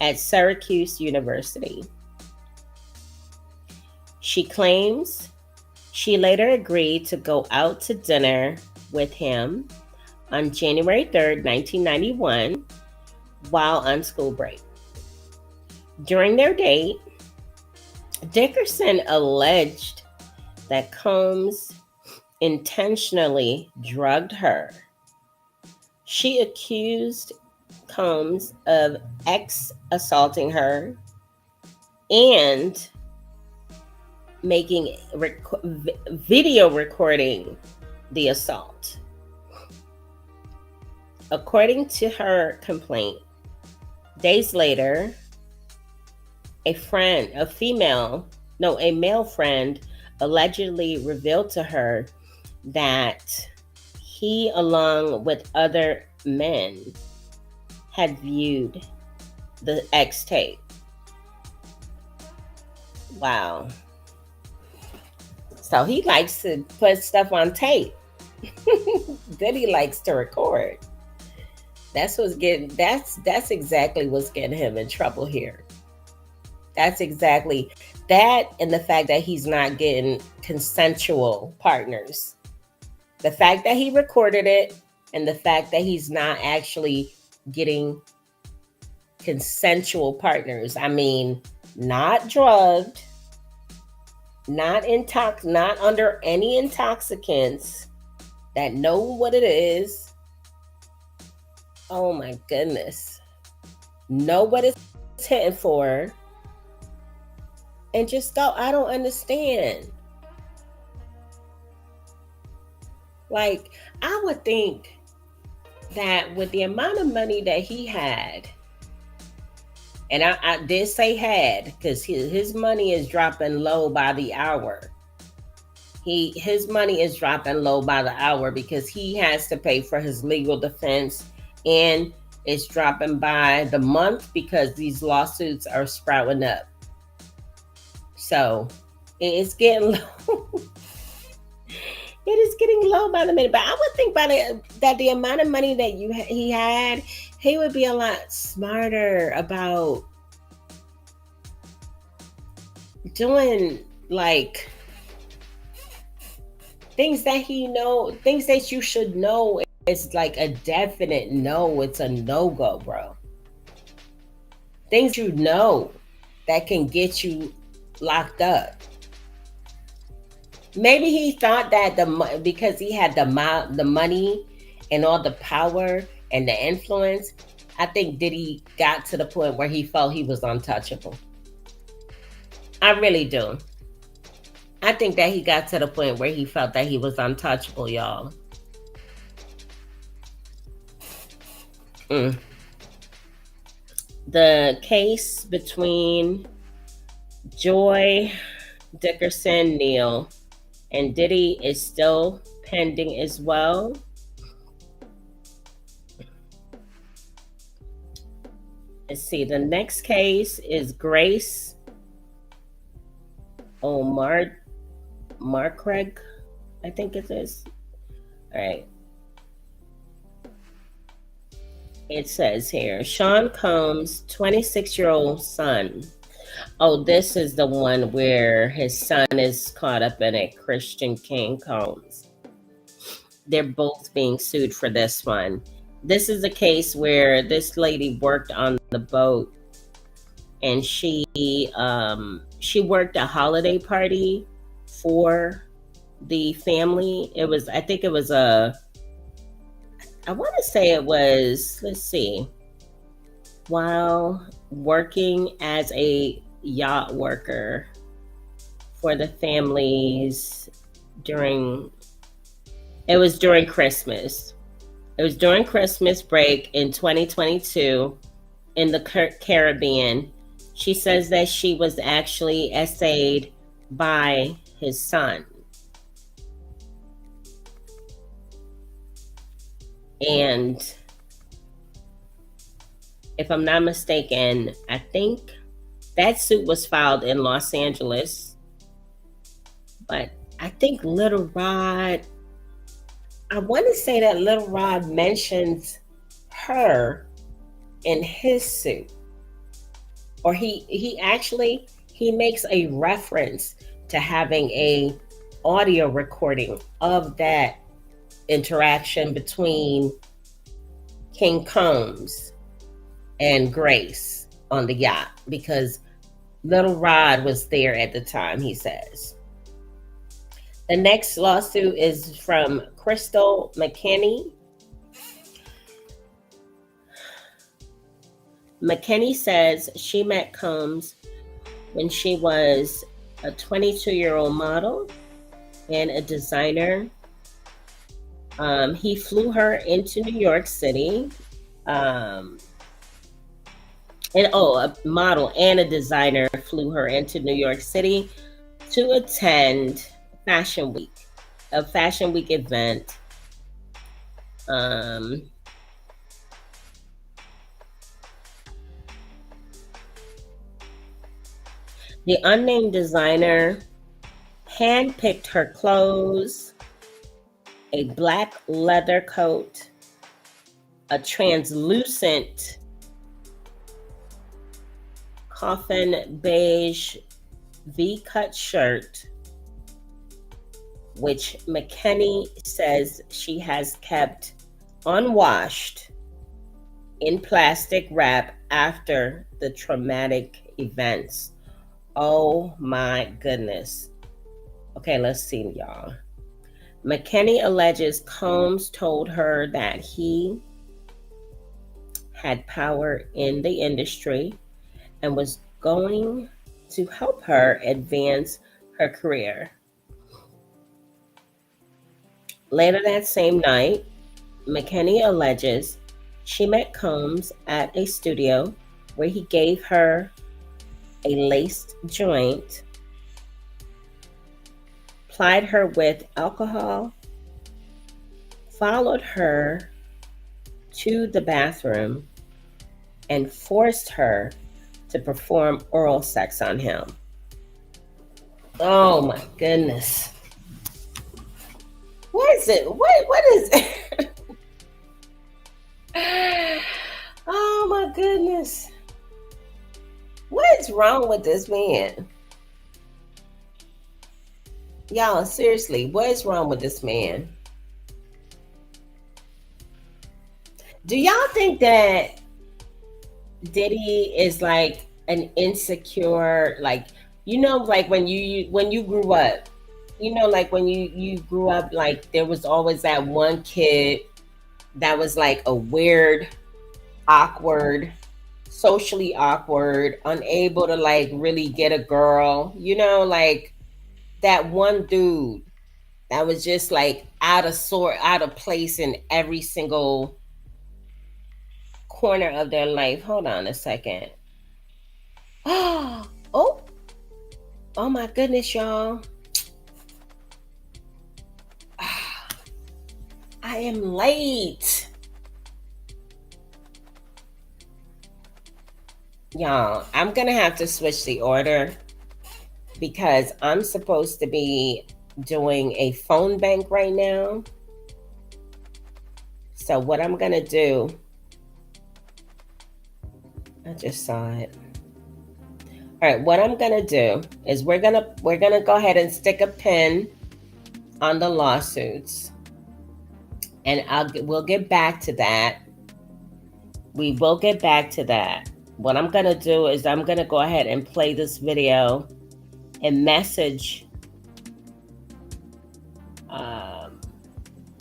at Syracuse University. She claims she later agreed to go out to dinner with him on January 3rd, 1991, while on school break. During their date, Dickerson alleged that Combs intentionally drugged her. She accused Combs of assaulting her and making video recording the assault. According to her complaint, days later, a male friend allegedly revealed to her that he, along with other men, had viewed the X tape. Wow. So he likes to put stuff on tape. Then he likes to record. That's exactly what's getting him in trouble here. That's exactly that, and the fact that he's not getting consensual partners. The fact that he recorded it, and the fact that he's not actually getting consensual partners. I mean, not drugged, not under any intoxicants, that know what it is. Oh my goodness. Know what it's hitting for. And just go, I don't understand. Like, I would think that with the amount of money that he had, and I did say had, because his money is dropping low by the hour. His money is dropping low by the hour because he has to pay for his legal defense, and it's dropping by the month because these lawsuits are sprouting up. So it's getting low. It is getting low by the minute. But I would think that the amount of money that he had, he would be a lot smarter about doing like things that things that you should know. It's like a definite no. It's a no-go, bro. Things you know that can get you locked up. Maybe he thought that because he had the money and all the power and the influence, I think Diddy got to the point where he felt he was untouchable. I really do. I think that he got to the point where he felt that he was untouchable, y'all. The case between Joy Dickerson Neal and Diddy is still pending as well. Let's see. The next case is Grace Marcreg, I think it is. All right. It says here, Sean Combs' 26-year-old son. Oh, this is the one where his son is caught up in it, Christian King Combs. They're both being sued for this one. This is a case where this lady worked on the boat, and she worked a holiday party for the family. Let's see, while working as a yacht worker for the families during Christmas. It was during Christmas break in 2022 in the Caribbean. She says that she was actually essayed by his son. And if I'm not mistaken, I think that suit was filed in Los Angeles. But I think Little Rod, I want to say that Little Rod mentions her in his suit. Or he makes a reference to having a audio recording of that interaction between King Combs and Grace on the yacht, because Little Rod was there at the time, he says. The next lawsuit is from Crystal McKinney. McKinney says she met Combs when she was a 22-year-old model and a designer He flew her into New York City. Um, and a model and a designer flew her into New York City to attend Fashion Week, a Fashion Week event. Um, the unnamed designer handpicked her clothes, a black leather coat, a translucent coffin beige V-cut shirt, which McKinney says she has kept unwashed in plastic wrap after the traumatic events. Oh my goodness. Okay, let's see, y'all. McKinney alleges Combs told her that he had power in the industry and was going to help her advance her career. Later that same night, McKinney alleges she met Combs at a studio where he gave her a laced joint, plied her with alcohol, followed her to the bathroom, and forced her to perform oral sex on him. Oh my goodness. What is it? What is it? Oh my goodness. What is wrong with this man? Y'all, seriously, what is wrong with this man? Do y'all think that Diddy is like an insecure, like, like when you grew up, like when you grew up, like there was always that one kid that was like a weird, awkward, socially awkward, unable to like really get a girl, like that one dude that was just like out of place in every single corner of their life. Hold on a second. Oh, oh my goodness, y'all. I am late. Y'all, I'm gonna have to switch the order because I'm supposed to be doing a phone bank right now. So what I'm gonna do, I just saw it. All right, what I'm gonna do is we're gonna go ahead and stick a pin on the lawsuits, and we'll get back to that. We will get back to that. What I'm gonna do is I'm gonna go ahead and play this video and message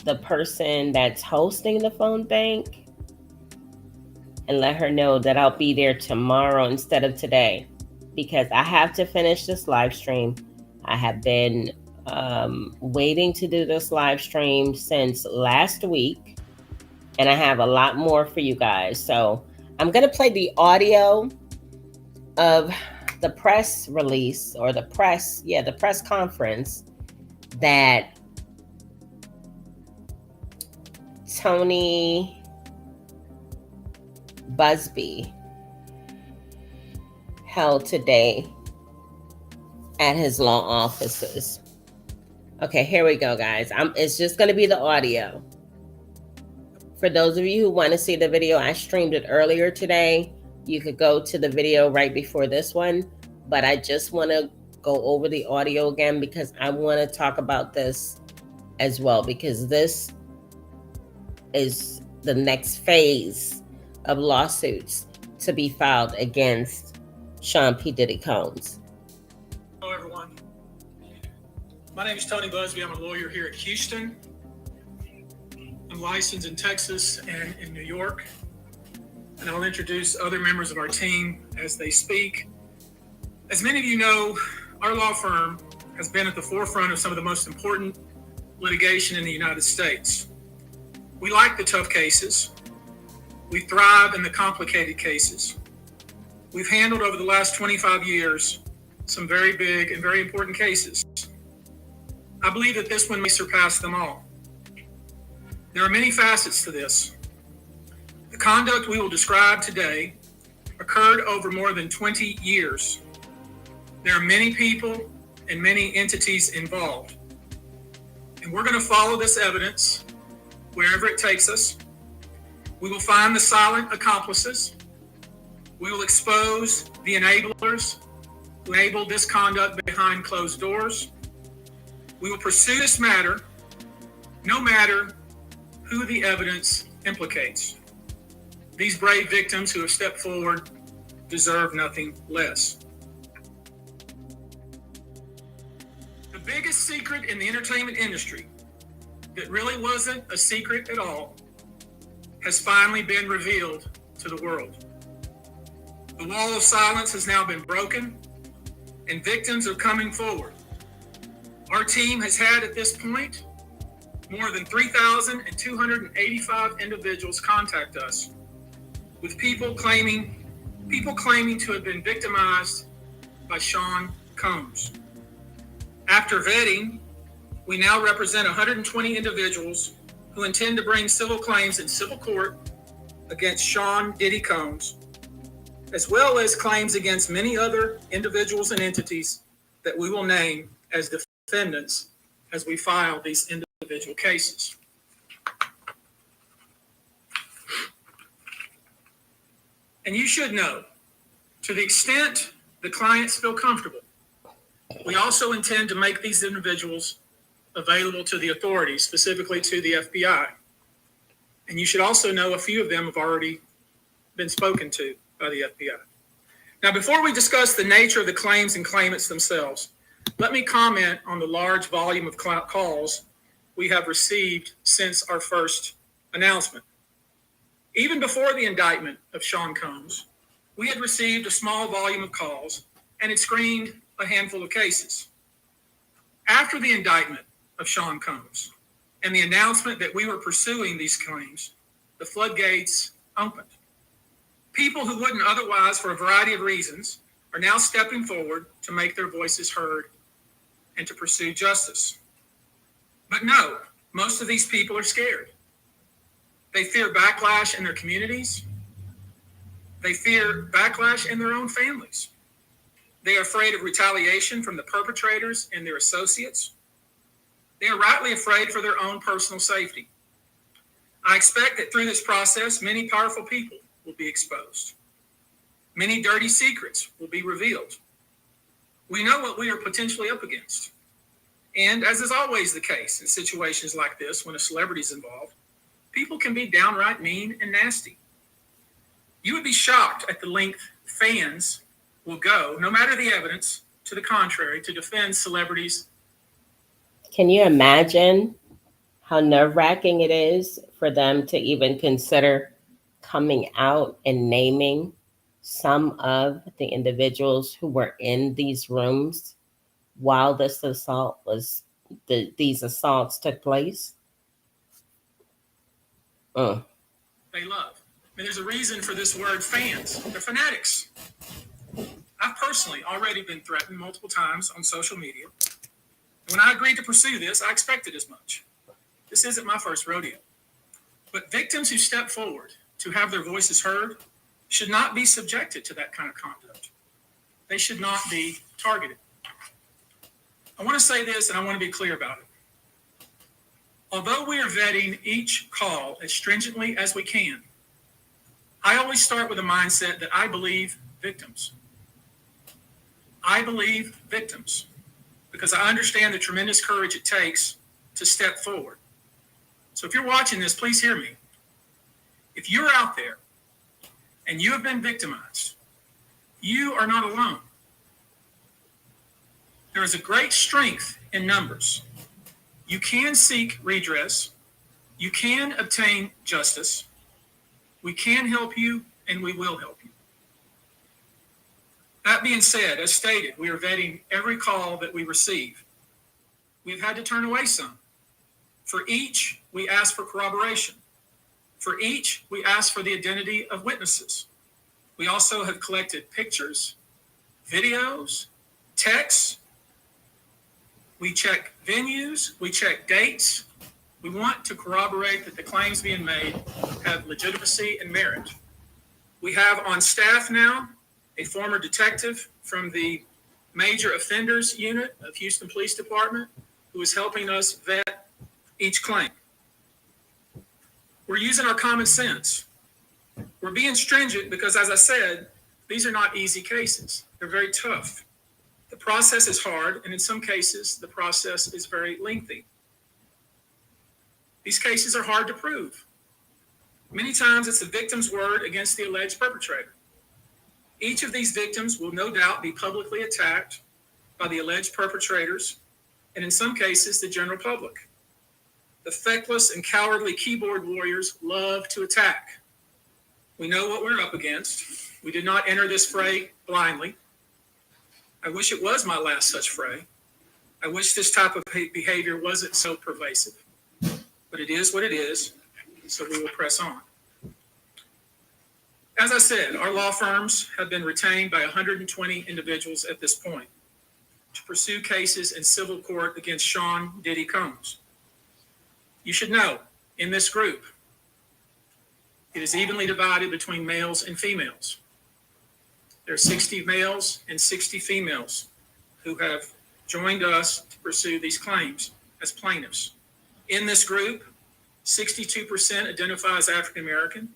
the person that's hosting the phone bank and let her know that I'll be there tomorrow instead of today, because I have to finish this live stream. I have been waiting to do this live stream since last week, and I have a lot more for you guys. So I'm going to play the audio of the press release, or the press conference that Tony Busby held today at his law offices. Okay, here we go, guys. It's just going to be the audio. For those of you who want to see the video, I streamed it earlier today. You could go to the video right before this one, but I just want to go over the audio again because I want to talk about this as well, because this is the next phase of lawsuits to be filed against Sean P. Diddy Combs. Hello, everyone. My name is Tony Busby. I'm a lawyer here at Houston. I'm licensed in Texas and in New York. And I'll introduce other members of our team as they speak. As many of you know, our law firm has been at the forefront of some of the most important litigation in the United States. We like the tough cases. We thrive in the complicated cases. We've handled over the last 25 years some very big and very important cases. I believe that this one may surpass them all. There are many facets to this. The conduct we will describe today occurred over more than 20 years. There are many people and many entities involved. And we're going to follow this evidence wherever it takes us. We will find the silent accomplices. We will expose the enablers who enabled this conduct behind closed doors. We will pursue this matter no matter who the evidence implicates. These brave victims who have stepped forward deserve nothing less. The biggest secret in the entertainment industry that really wasn't a secret at all has finally been revealed to the world. The wall of silence has now been broken, and victims are coming forward. Our team has had at this point more than 3,285 individuals contact us with people claiming to have been victimized by Sean Combs. After vetting, we now represent 120 individuals who intend to bring civil claims in civil court against Sean Diddy Combs, as well as claims against many other individuals and entities that we will name as defendants as we file these individual cases. And you should know, to the extent the clients feel comfortable, we also intend to make these individuals available to the authorities, specifically to the FBI. And you should also know a few of them have already been spoken to by the FBI. Now, before we discuss the nature of the claims and claimants themselves, let me comment on the large volume of calls we have received since our first announcement. Even before the indictment of Sean Combs, we had received a small volume of calls and had screened a handful of cases. After the indictment of Sean Combs and the announcement that we were pursuing these claims, the floodgates opened. People who wouldn't otherwise, for a variety of reasons, are now stepping forward to make their voices heard and to pursue justice. But no, most of these people are scared. They fear backlash in their communities. They fear backlash in their own families. They are afraid of retaliation from the perpetrators and their associates. They are rightly afraid for their own personal safety. I expect that through this process, many powerful people will be exposed. Many dirty secrets will be revealed. We know what we are potentially up against. And as is always the case in situations like this, when a celebrity is involved, people can be downright mean and nasty. You would be shocked at the length fans will go, no matter the evidence to the contrary, to defend celebrities. Can you imagine how nerve-wracking it is for them to even consider coming out and naming some of the individuals who were in these rooms while these assaults took place? They love. I mean, there's a reason for this word fans. They're fanatics. I've personally already been threatened multiple times on social media. When I agreed to pursue this, I expected as much. This isn't my first rodeo. But victims who step forward to have their voices heard should not be subjected to that kind of conduct. They should not be targeted. I want to say this, and I want to be clear about it. Although we are vetting each call as stringently as we can, I always start with a mindset that I believe victims. I believe victims because I understand the tremendous courage it takes to step forward. So if you're watching this, please hear me. If you're out there and you have been victimized, you are not alone. There is a great strength in numbers. You can seek redress. You can obtain justice. We can help you, and we will help you. That being said, as stated, we are vetting every call that we receive. We've had to turn away some. For each, we ask for corroboration. For each, we ask for the identity of witnesses. We also have collected pictures, videos, texts. We check venues, we check dates. We want to corroborate that the claims being made have legitimacy and merit. We have on staff now a former detective from the Major Offenders Unit of Houston Police Department who is helping us vet each claim. We're using our common sense. We're being stringent because, as I said, these are not easy cases. They're very tough. The process is hard, and in some cases, the process is very lengthy. These cases are hard to prove. Many times, it's the victim's word against the alleged perpetrator. Each of these victims will no doubt be publicly attacked by the alleged perpetrators, and in some cases, the general public. The feckless and cowardly keyboard warriors love to attack. We know what we're up against. We did not enter this fray blindly. I wish it was my last such fray. I wish this type of behavior wasn't so pervasive. But it is what it is, so we will press on. As I said, our law firms have been retained by 120 individuals at this point to pursue cases in civil court against Sean Diddy Combs. You should know, in this group, it is evenly divided between males and females. There are 60 males and 60 females who have joined us to pursue these claims as plaintiffs. In this group, 62% identify as African American,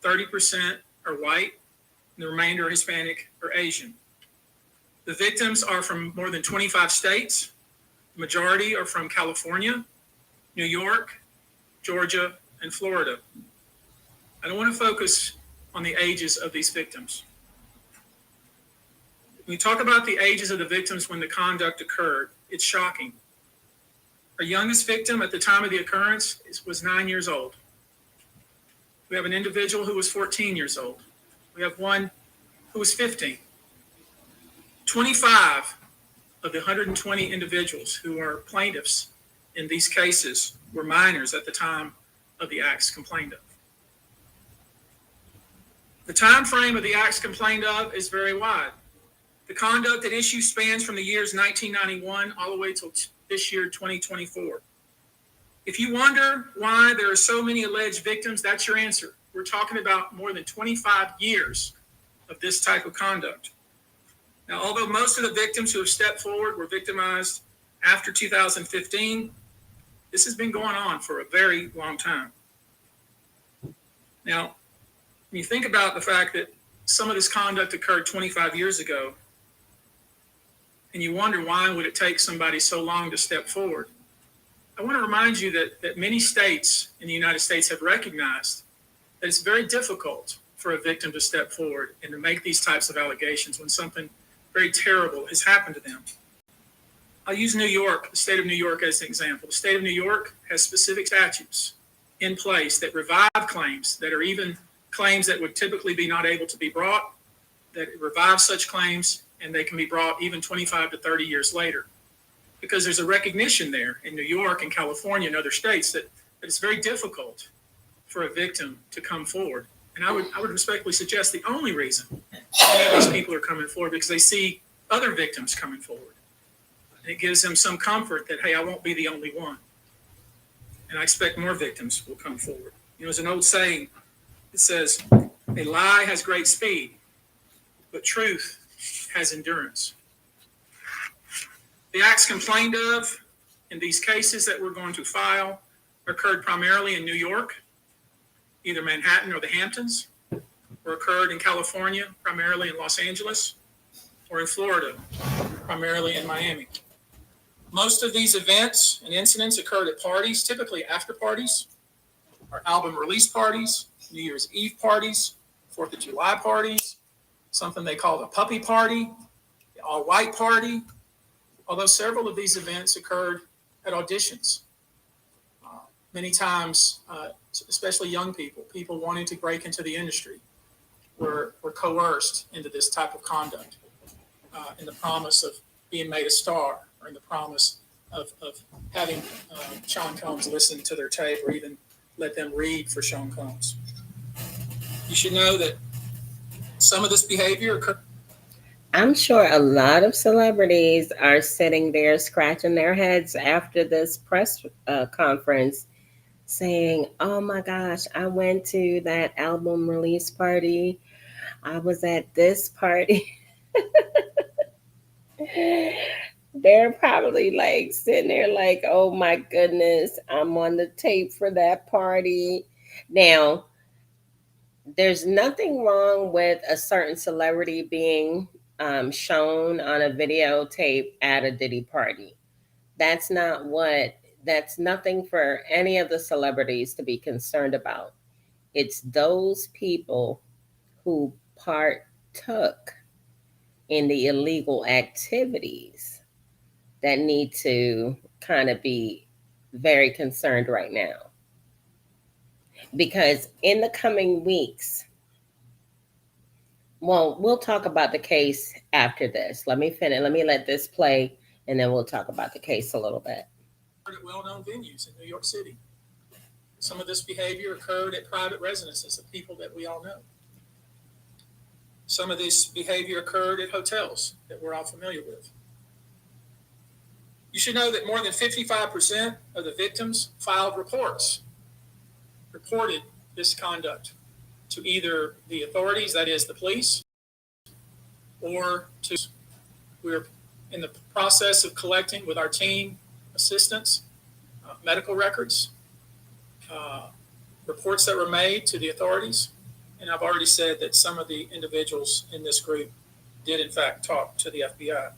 30% are white, and the remainder are Hispanic or Asian. The victims are from more than 25 states. The majority are from California, New York, Georgia, and Florida. I don't want to focus on the ages of these victims. When we talk about the ages of the victims when the conduct occurred, it's shocking. Our youngest victim at the time of the occurrence was 9 years old. We have an individual who was 14 years old. We have one who was 15. 25 of the 120 individuals who are plaintiffs in these cases were minors at the time of the acts complained of. The time frame of the acts complained of is very wide. The conduct at issue spans from the years 1991 all the way till this year, 2024. If you wonder why there are so many alleged victims, that's your answer. We're talking about more than 25 years of this type of conduct. Now, although most of the victims who have stepped forward were victimized after 2015, this has been going on for a very long time. Now, when you think about the fact that some of this conduct occurred 25 years ago, and you wonder why would it take somebody so long to step forward, I want to remind you that many states in the United States have recognized that it's very difficult for a victim to step forward and to make these types of allegations when something very terrible has happened to them. I'll use New York, the state of New York, as an example. The state of New York has specific statutes in place that revive claims that are even claims that would typically be not able to be brought, that revive such claims, and they can be brought even 25 to 30 years later. Because there's a recognition there in New York and California and other states that it's very difficult for a victim to come forward. And I would respectfully suggest the only reason many of these people are coming forward because they see other victims coming forward. And it gives them some comfort that, hey, I won't be the only one. And I expect more victims will come forward. You know, there's an old saying that says, a lie has great speed, but truth has endurance. The acts complained of in these cases that we're going to file occurred primarily in New York, either Manhattan or the Hamptons, or occurred in California, primarily in Los Angeles, or in Florida, primarily in Miami. Most of these events and incidents occurred at parties, typically after parties, or album release parties, New Year's Eve parties, 4th of July parties, something they called a puppy party, the all-white party, although several of these events occurred at auditions. Many times, especially young people wanting to break into the industry, were coerced into this type of conduct in the promise of being made a star or in the promise of having Sean Combs listen to their tape or even let them read for Sean Combs. You should know that some of this behavior occurs. I'm sure a lot of celebrities are sitting there scratching their heads after this press conference saying, "Oh my gosh, I went to that album release party. I was at this party." They're probably like sitting there like, "Oh my goodness, I'm on the tape for that party." Now, there's nothing wrong with a certain celebrity being shown on a videotape at a Diddy party. That's not what, that's nothing for any of the celebrities to be concerned about. It's those people who partook in the illegal activities that need to kind of be very concerned right now. Because in the coming weeks, well, we'll talk about the case after this. Let me finish. Let me let this play, and then we'll talk about the case a little bit. At well-known venues in New York City. Some of this behavior occurred at private residences of people that we all know. Some of this behavior occurred at hotels that we're all familiar with. You should know that more than 55% of the victims filed reported this conduct to either the authorities, that is the police, or to, we're in the process of collecting with our team assistants, medical records, reports that were made to the authorities. And I've already said that some of the individuals in this group did in fact talk to the FBI.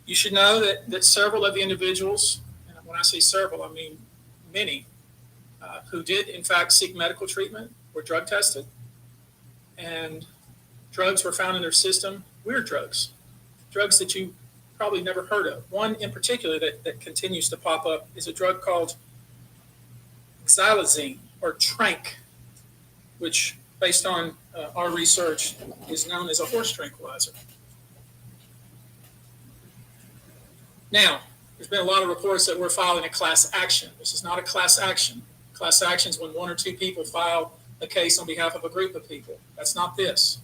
You should know that several of the individuals, and when I say several, I mean many, who did in fact seek medical treatment were drug tested, and drugs were found in their system, weird drugs that you probably never heard of. One in particular that continues to pop up is a drug called xylazine or trank, which based on our research is known as a horse tranquilizer. Now, there's been a lot of reports that we're filing a class action. This is not a class action. Class action is when one or two people file a case on behalf of a group of people. That's not this.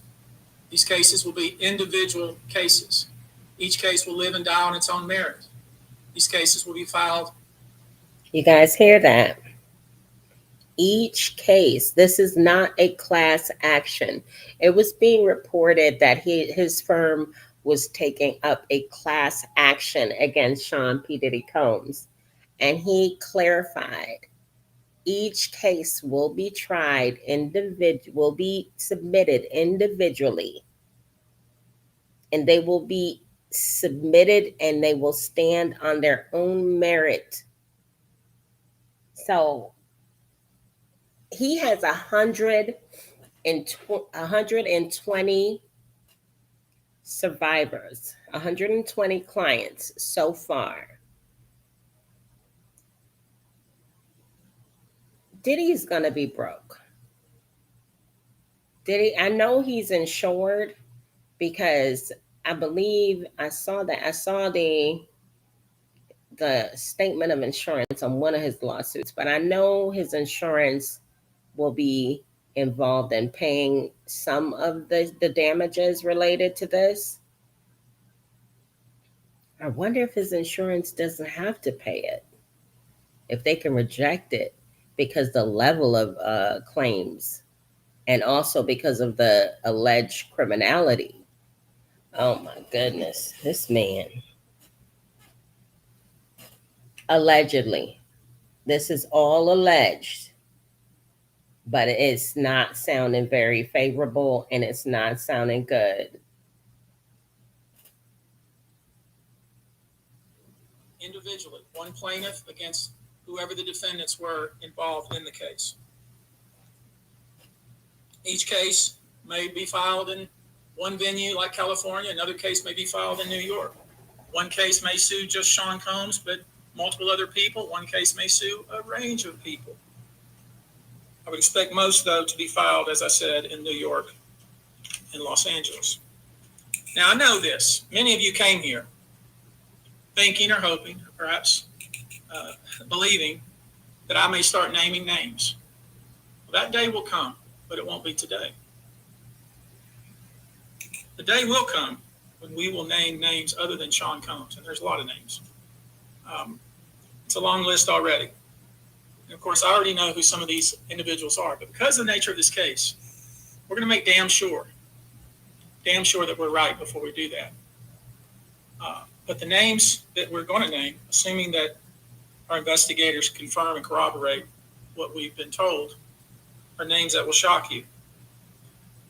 These cases will be individual cases. Each case will live and die on its own merit. These cases will be filed. You guys hear that? Each case. This is not a class action. It was being reported that his firm was taking up a class action against Sean P. Diddy Combs. And he clarified each case will be tried will be submitted individually. And they will be submitted and they will stand on their own merit. So he has 120 survivors, 120 clients so far. Diddy's gonna be broke. Diddy, I know he's insured because I believe I saw the statement of insurance on one of his lawsuits, but I know his insurance will be involved in paying some of the damages related to this. I wonder if his insurance doesn't have to pay it, if they can reject it because the level of claims and also because of the alleged criminality. Oh my goodness, this man. Allegedly. This is all alleged, but it's not sounding very favorable and it's not sounding good. Individually, one plaintiff against whoever the defendants were involved in the case. Each case may be filed in one venue like California. Another case may be filed in New York. One case may sue just Sean Combs, but multiple other people. One case may sue a range of people. I would expect most, though, to be filed, as I said, in New York and Los Angeles. Now, I know this. Many of you came here thinking or hoping, or perhaps believing that I may start naming names. That day will come, but it won't be today. The day will come when we will name names other than Sean Combs, and there's a lot of names. It's a long list already. And of course, I already know who some of these individuals are, but because of the nature of this case, we're going to make damn sure that we're right before we do that. But the names that we're going to name, assuming that our investigators confirm and corroborate what we've been told, are names that will shock you.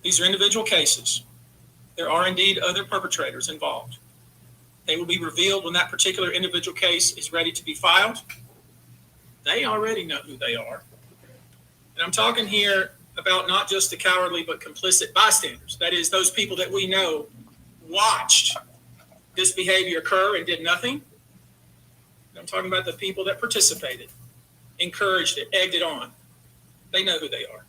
These are individual cases. There are indeed other perpetrators involved. They will be revealed when that particular individual case is ready to be filed. They already know who they are. And I'm talking here about not just the cowardly but complicit bystanders. That is, those people that we know watched this behavior occur and did nothing. I'm talking about the people that participated, encouraged it, egged it on. They know who they are.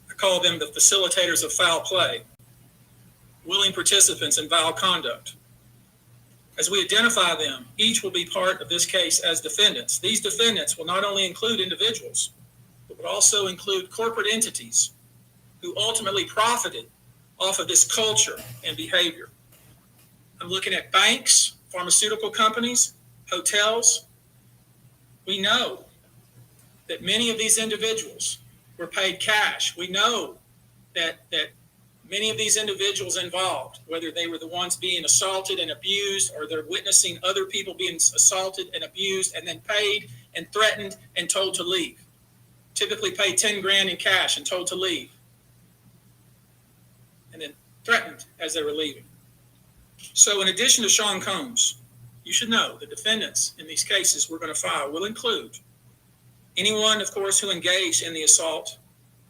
I call them the facilitators of foul play, willing participants in vile conduct. As we identify them, each will be part of this case as defendants. These defendants will not only include individuals, but will also include corporate entities who ultimately profited off of this culture and behavior. I'm looking at banks, pharmaceutical companies, hotels. We know that many of these individuals were paid cash. We know that many of these individuals involved, whether they were the ones being assaulted and abused, or they're witnessing other people being assaulted and abused and then paid and threatened and told to leave. Typically paid 10 grand in cash and told to leave. And then threatened as they were leaving. So in addition to Sean Combs, you should know the defendants in these cases we're going to file will include anyone, of course, who engaged in the assault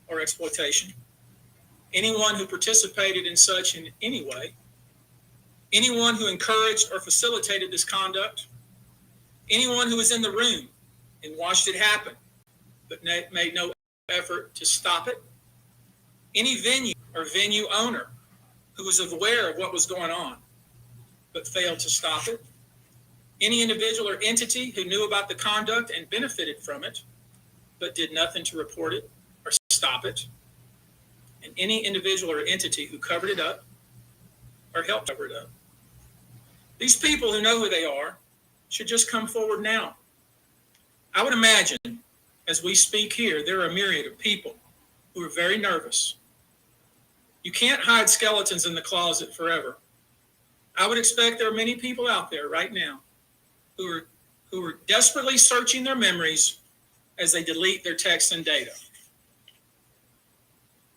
or exploitation, anyone who participated in such in any way, anyone who encouraged or facilitated this conduct, anyone who was in the room and watched it happen but made no effort to stop it, any venue or venue owner who was aware of what was going on but failed to stop it, any individual or entity who knew about the conduct and benefited from it but did nothing to report it or stop it, and any individual or entity who covered it up or helped cover it up. These people who know who they are should just come forward now. I would imagine, as we speak here, there are a myriad of people who are very nervous. You can't hide skeletons in the closet forever. I would expect there are many people out there right now who are desperately searching their memories as they delete their texts and data.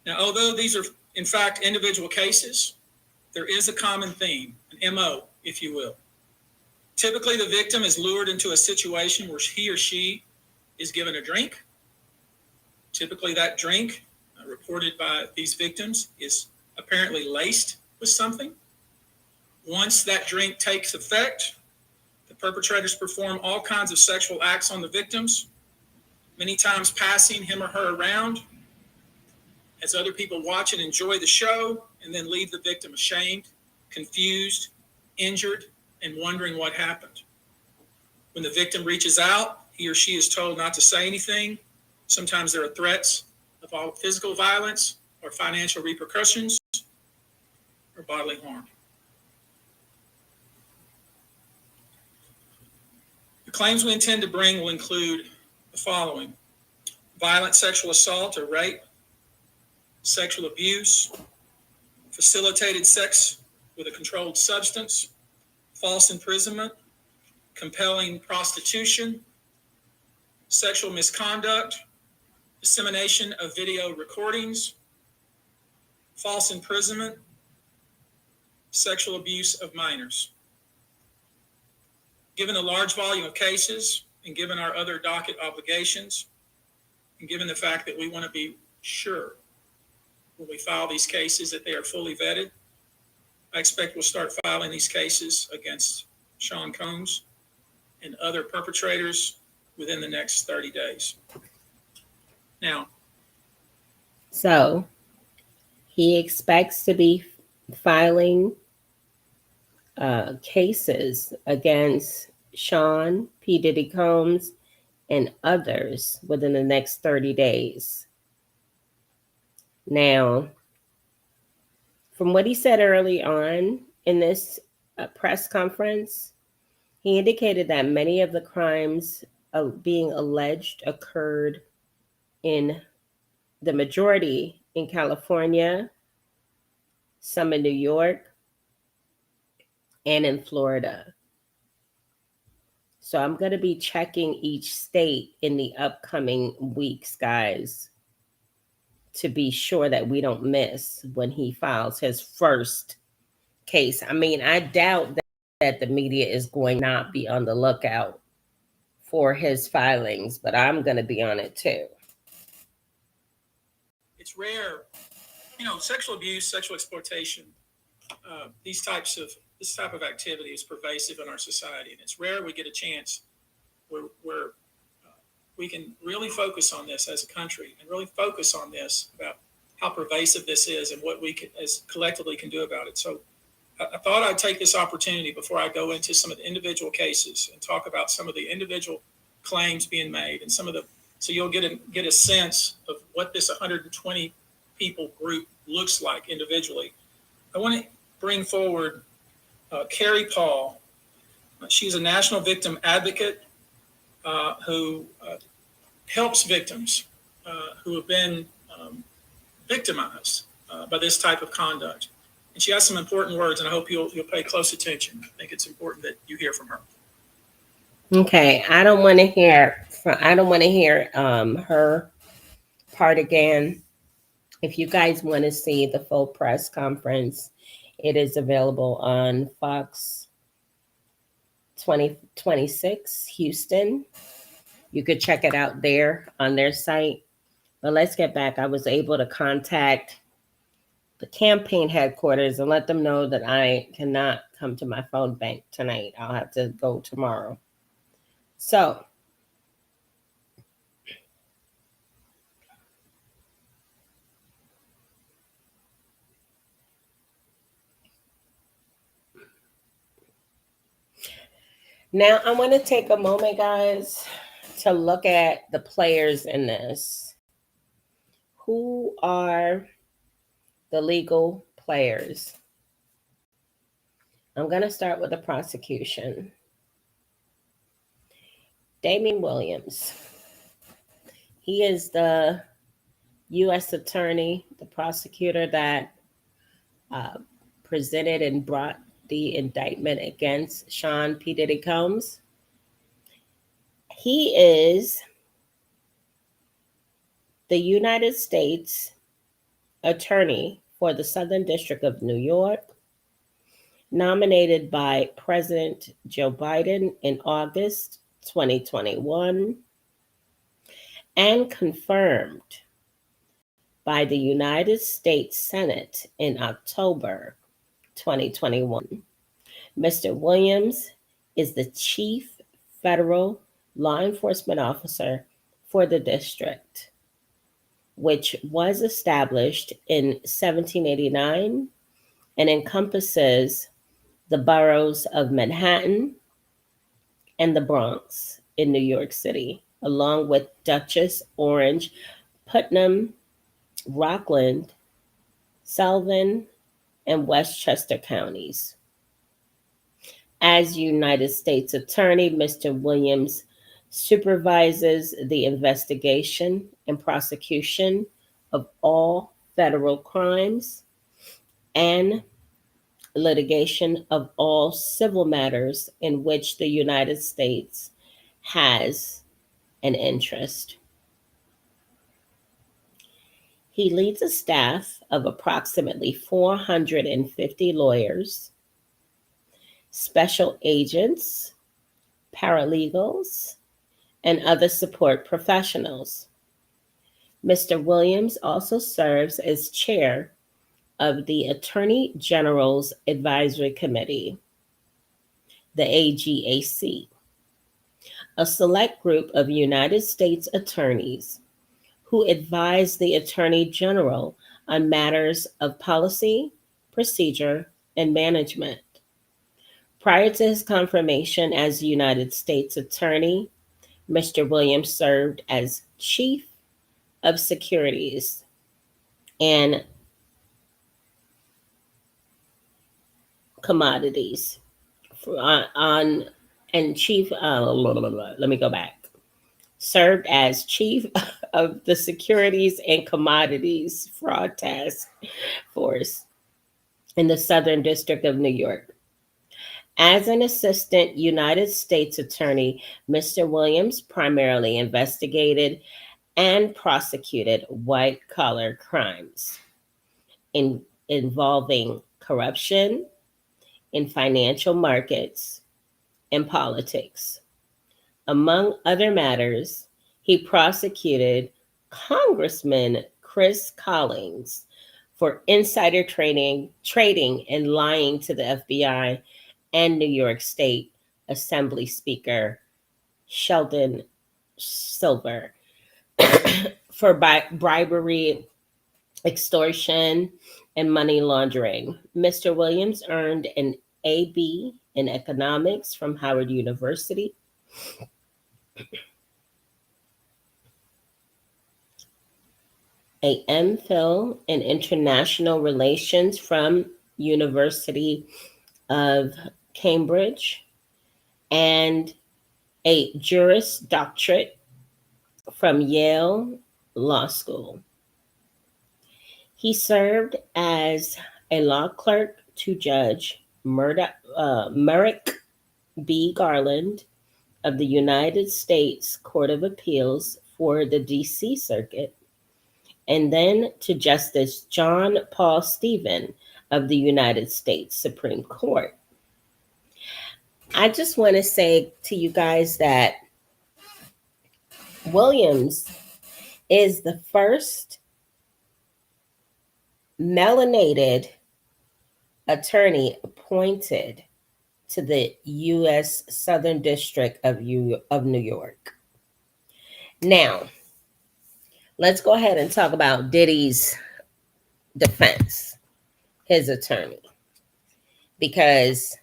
Now, although these are, in fact, individual cases, there is a common theme, an MO, if you will. Typically, the victim is lured into a situation where he or she is given a drink. Typically, that drink, reported by these victims, is apparently laced with something. Once that drink takes effect, the perpetrators perform all kinds of sexual acts on the victims, many times passing him or her around as other people watch and enjoy the show, and then leave the victim ashamed, confused, injured, and wondering what happened. When the victim reaches out, he or she is told not to say anything. Sometimes there are threats of physical violence or financial repercussions or bodily harm. The claims we intend to bring will include the following: violent sexual assault or rape, sexual abuse, facilitated sex with a controlled substance, false imprisonment, compelling prostitution, sexual misconduct, dissemination of video recordings, false imprisonment, sexual abuse of minors. Given the large volume of cases, and given our other docket obligations, and given the fact that we want to be sure when we file these cases that they are fully vetted, I expect we'll start filing these cases against Sean Combs and other perpetrators within the next 30 days. Now, so he expects to be filing cases against Sean P. Diddy Combs and others within the next 30 days. Now, from what he said early on in this press conference, he indicated that many of the crimes being alleged occurred in the majority in California, some in New York, and in Florida. So I'm going to be checking each state in the upcoming weeks, guys, to be sure that we don't miss when he files his first case. I mean, I doubt that the media is going to not be on the lookout for his filings, but I'm going to be on it too. It's rare, sexual abuse, sexual exploitation, this type of activity is pervasive in our society, and it's rare we get a chance where we can really focus on this as a country and really focus on this about how pervasive this is and what we can, as collectively, can do about it. So I thought I'd take this opportunity before I go into some of the individual cases and talk about some of the individual claims being made and so you'll get a sense of what this 120 people group looks like individually. I want to bring forward Carrie Paul. She's a national victim advocate who helps victims who have been victimized by this type of conduct. And she has some important words, and I hope you'll pay close attention. I think it's important that you hear from her. Okay, I don't want to hear her part again. If you guys want to see the full press conference, it is available on Fox 2026 Houston. You could check it out there on their site. But let's get back. I was able to contact the campaign headquarters and let them know that I cannot come to my phone bank tonight. I'll have to go tomorrow. So, now I want to take a moment, guys, to look at the players in this. Who are the legal players? I'm going to start with the prosecution. Damien Williams. He is the U.S. attorney, the prosecutor that presented and brought the indictment against Sean P. Diddy Combs. He is the United States attorney for the Southern District of New York, nominated by President Joe Biden in August 2021, and confirmed by the United States Senate in October 2021. Mr. Williams is the chief federal law enforcement officer for the district, which was established in 1789 and encompasses the boroughs of Manhattan and the Bronx in New York City, along with Dutchess, Orange, Putnam, Rockland, Sullivan, and Westchester counties. As United States Attorney, Mr. Williams supervises the investigation and prosecution of all federal crimes and litigation of all civil matters in which the United States has an interest. He leads a staff of approximately 450 lawyers, special agents, paralegals, and other support professionals. Mr. Williams also serves as chair of the Attorney General's Advisory Committee, the AGAC, a select group of United States attorneys who advise the Attorney General on matters of policy, procedure, and management. Prior to his confirmation as United States Attorney, Mr. Williams served as chief of securities and commodities on and chief. Let me go back. Served as chief of the Securities and Commodities Fraud Task Force in the Southern District of New York. As an assistant United States attorney, Mr. Williams primarily investigated and prosecuted white collar crimes involving corruption in financial markets and politics. Among other matters, he prosecuted Congressman Chris Collins for insider trading and lying to the FBI and New York State Assembly Speaker Sheldon Silver for bribery, extortion, and money laundering. Mr. Williams earned an AB in economics from Howard University, a MPhil in international relations from University of Cambridge, and a Juris Doctorate from Yale Law School. He served as a law clerk to Judge Merrick B. Garland of the United States Court of Appeals for the D.C. Circuit, and then to Justice John Paul Stephen of the United States Supreme Court. I just want to say to you guys that Williams is the first melanated attorney appointed to the U.S. Southern District of New York. Now, let's go ahead and talk about Diddy's defense, his attorney, because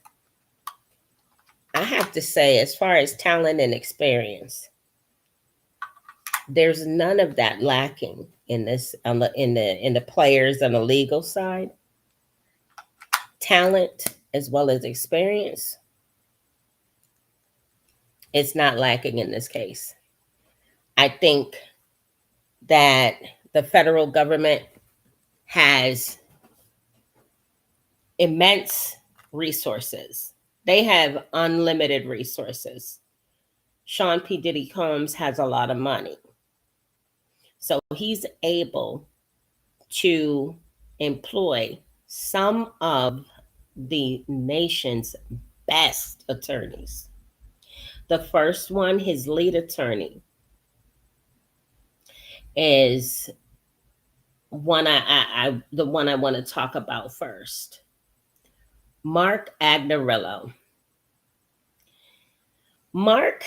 I have to say, as far as talent and experience, there's none of that lacking in this in the players on the legal side. Talent as well as experience, it's not lacking in this case. I think that the federal government has immense resources. They have unlimited resources. Sean P. Diddy Combs has a lot of money. So he's able to employ some of the nation's best attorneys. The first one, his lead attorney, is the one I want to talk about first. Mark Agnarillo. Mark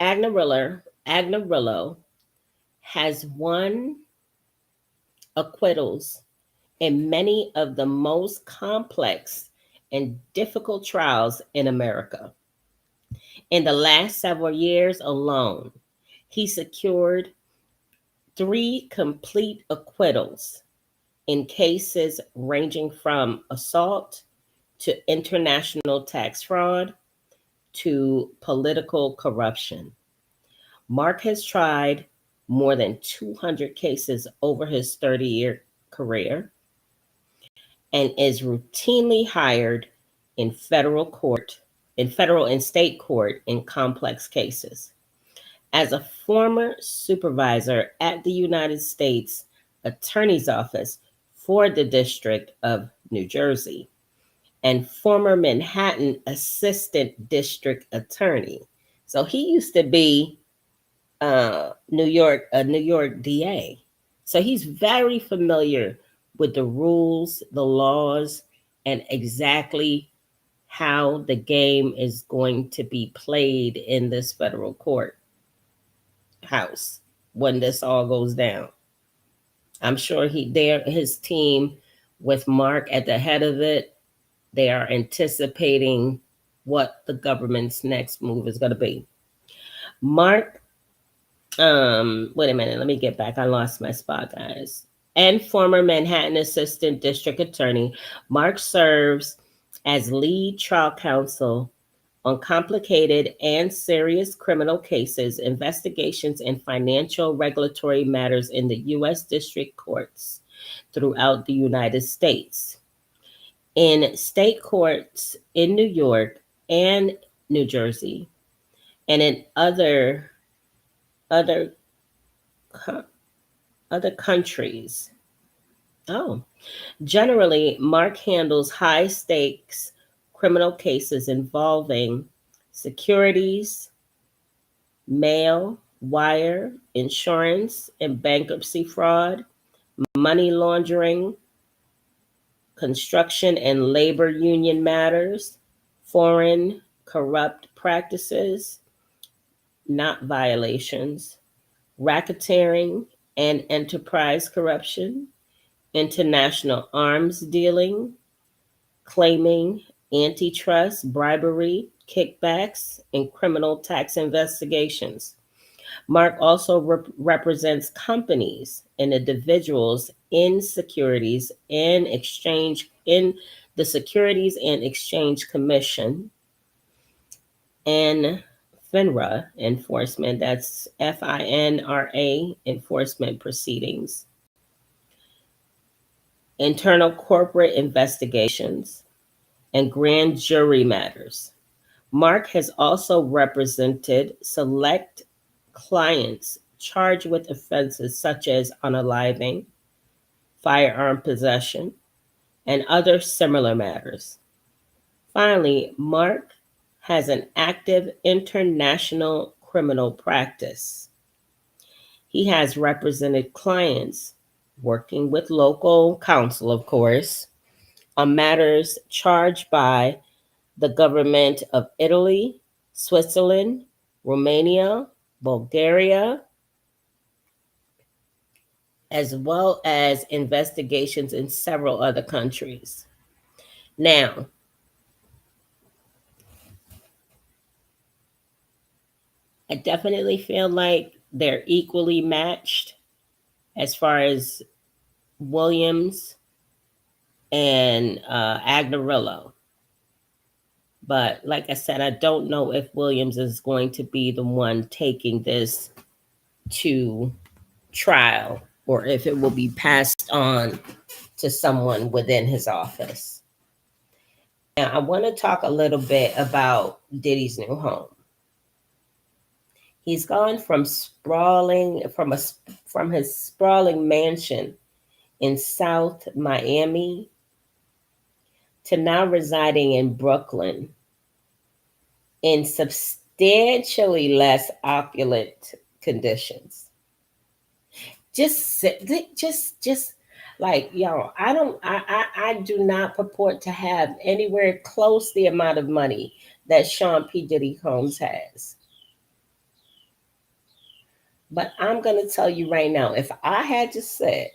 Agnarillo has won acquittals in many of the most complex and difficult trials in America. In the last several years alone, he secured 3 complete acquittals in cases ranging from assault to international tax fraud to political corruption. Mark has tried more than 200 cases over his 30-year career and is routinely hired in federal and state court in complex cases. As a former supervisor at the United States Attorney's Office for the District of New Jersey and former Manhattan Assistant District Attorney. So he used to be a New York DA. So he's very familiar with the rules, the laws, and exactly how the game is going to be played in this federal court house when this all goes down. I'm sure his team with Mark at the head of it, they are anticipating what the government's next move is going to be. Mark Wait a minute, let me get back. I lost my spot, guys. And former Manhattan Assistant District Attorney, Mark serves as lead trial counsel on complicated and serious criminal cases, investigations, and financial regulatory matters in the U.S. District Courts throughout the United States. In state courts in New York and New Jersey, and in other other countries. Oh, generally, Mark handles high stakes criminal cases involving securities, mail, wire, insurance, and bankruptcy fraud, money laundering, construction and labor union matters, foreign corrupt practices, not violations, racketeering and enterprise corruption, international arms dealing, claiming antitrust, bribery, kickbacks, and criminal tax investigations. Mark also represents companies and individuals in securities and exchange in the Securities and Exchange Commission and FINRA enforcement. That's FINRA enforcement proceedings, internal corporate investigations, and grand jury matters. Mark has also represented select clients charged with offenses such as unaliving, firearm possession, and other similar matters. Finally, Mark has an active international criminal practice. He has represented clients working with local counsel, of course, on matters charged by the government of Italy, Switzerland, Romania, Bulgaria, as well as investigations in several other countries. Now, I definitely feel like they're equally matched as far as Williams and Agnarillo. But like I said, I don't know if Williams is going to be the one taking this to trial or if it will be passed on to someone within his office. Now, I want to talk a little bit about Diddy's new home. He's gone from from his sprawling mansion in South Miami to now residing in Brooklyn in substantially less opulent conditions. Just like y'all, I do not purport to have anywhere close the amount of money that Sean P. Diddy Combs has. But I'm gonna tell you right now, if I had to sit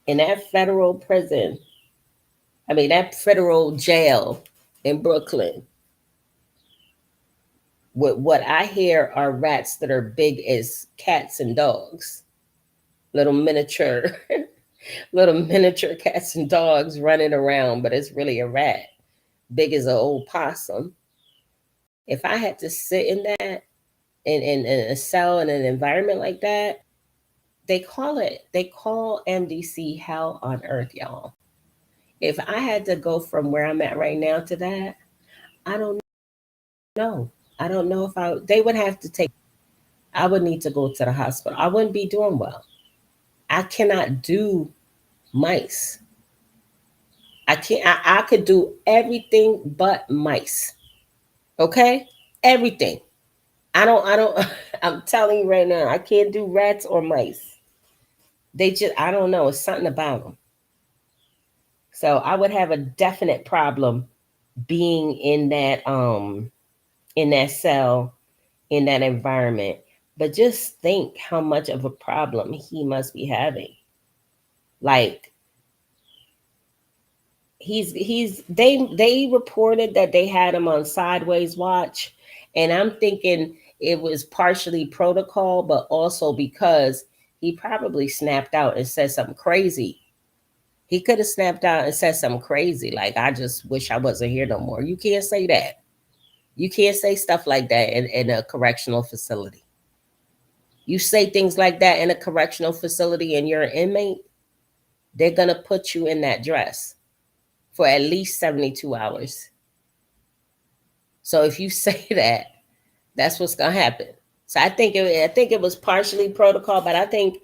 in that federal prison, that federal jail in Brooklyn, what I hear are rats that are big as cats and dogs, little miniature, little miniature cats and dogs running around, but it's really a rat, big as an old possum. If I had to sit in that, in a cell in an environment like that, they call MDC hell on earth, y'all. If I had to go from where I'm at right now to that, I don't know. I don't know if they would have to take, I would need to go to the hospital. I wouldn't be doing well. I cannot do mice. I can't, I could do everything but mice. Okay? Everything. I don't, I'm telling you right now, I can't do rats or mice. I don't know. It's something about them. So I would have a definite problem being in that cell, in that environment. But just think how much of a problem he must be having. Like they reported that they had him on sideways watch, and I'm thinking it was partially protocol, but also because he probably snapped out and said something crazy. He could have snapped out and said something crazy, like, I just wish I wasn't here no more. You can't say that. You can't say stuff like that in a correctional facility. You say things like that in a correctional facility and you're an inmate, they're going to put you in that dress for at least 72 hours. So if you say that, that's what's going to happen. So I think it was partially protocol, but I think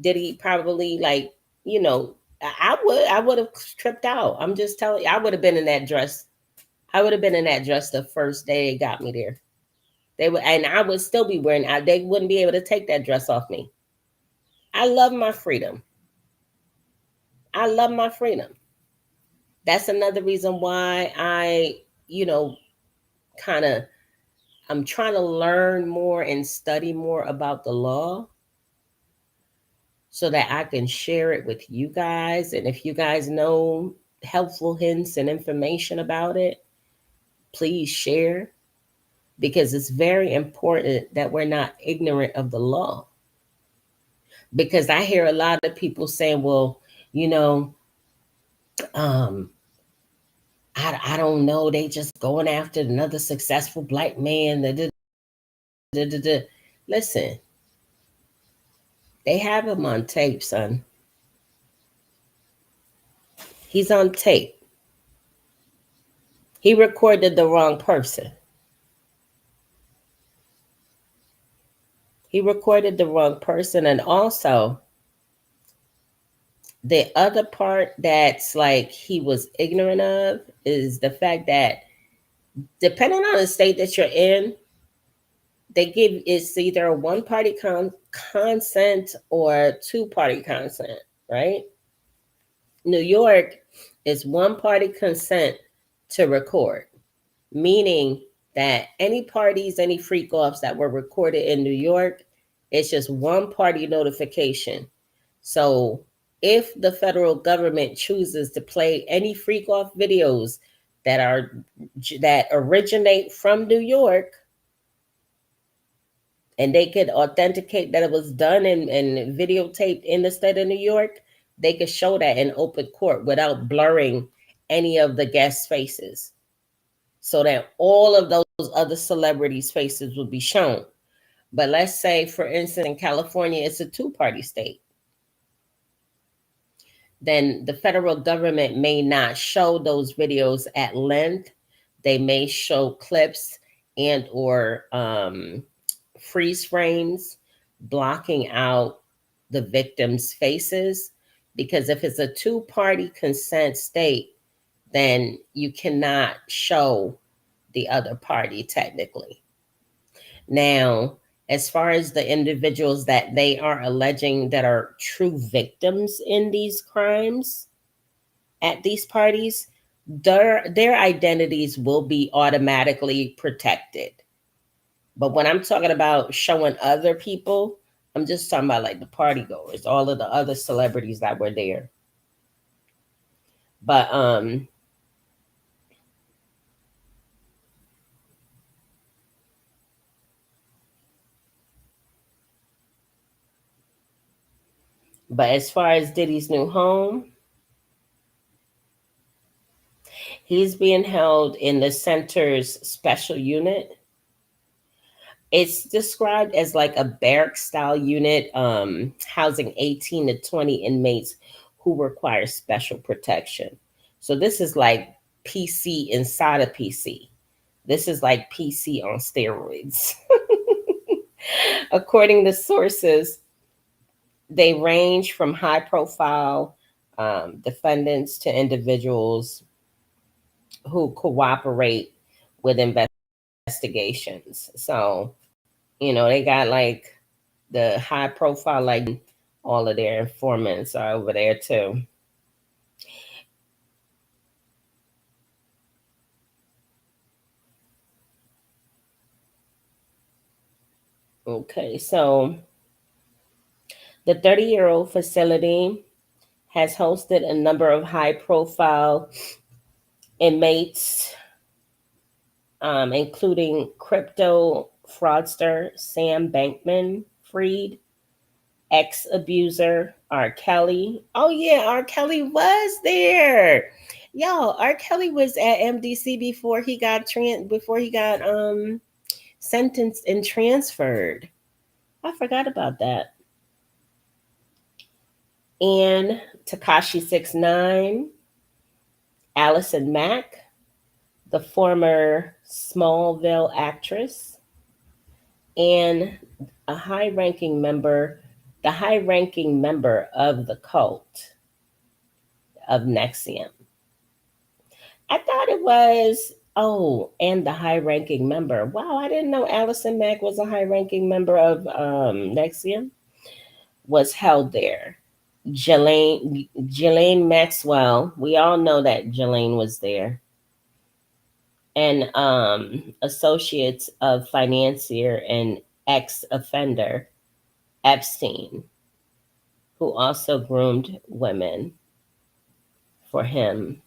did he probably, like, you know, I would have tripped out. I'm just telling you, I would have been in that dress. I would have been in that dress the first day they got me there. They would, and I would still be wearing. They wouldn't be able to take that dress off me. I love my freedom. I love my freedom. That's another reason why you know, kind of, I'm trying to learn more and study more about the law so that I can share it with you guys. And if you guys know helpful hints and information about it, please share, because it's very important that we're not ignorant of the law. Because I hear a lot of people saying, well, you know, um, I don't know, they just going after another successful black man. Listen, they have him on tape, son. He's on tape. He recorded the wrong person. He recorded the wrong person. And also, the other part that's like he was ignorant of is the fact that depending on the state that you're in, they give, it's either a one party consent or two party consent, right? New York is one party consent to record, meaning that any parties, any freak offs that were recorded in New York, it's just one party notification. So if the federal government chooses to play any freak off videos that originate from New York, and they could authenticate that it was done and videotaped in the state of New York, they could show that in open court without blurring any of the guest faces, so that all of those other celebrities' faces would be shown. But let's say, for instance, in California, it's a two-party state. Then the federal government may not show those videos at length. They may show clips and or freeze frames blocking out the victims' faces, because if it's a two-party consent state, then you cannot show the other party technically. Now, as far as the individuals that they are alleging that are true victims in these crimes at these parties, their identities will be automatically protected. But when I'm talking about showing other people, I'm just talking about like the party goers, all of the other celebrities that were there. But as far as Diddy's new home, he's being held in the center's special unit. It's described as like a barrack style unit, housing 18 to 20 inmates who require special protection. So this is like PC inside a PC. This is like PC on steroids. According to sources, they range from high profile defendants to individuals who cooperate with investigations. So, you know, they got like the high profile, like all of their informants are over there too. Okay, so the 30-year-old facility has hosted a number of high profile inmates, including crypto fraudster Sam Bankman Fried, ex abuser R. Kelly. Oh, yeah, R. Kelly was there. Yo, R. Kelly was at MDC before he got sentenced and transferred. I forgot about that. And Takashi 69, Allison Mack, the former Smallville actress, and a high-ranking member, the high-ranking member of the cult of Nexium. I thought it was, oh, and the high-ranking member. Wow, I didn't know Allison Mack was a high-ranking member of Nexium. Was held there. Ghislaine Maxwell. We all know that Ghislaine was there. And associates of financier and ex-offender Epstein, who also groomed women for him,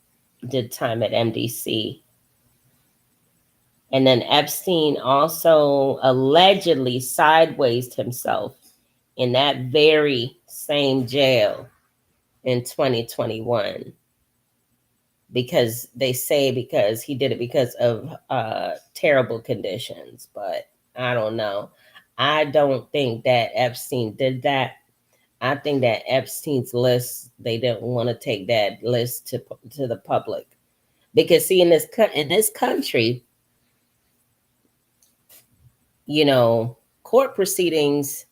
did time at MDC. And then Epstein also allegedly sideways himself in that very same jail in 2021, because they say because he did it because of terrible conditions, but I don't know. I don't think that Epstein did that. I think that Epstein's list, they didn't want to take that list to the public, because see, in this country, court proceedings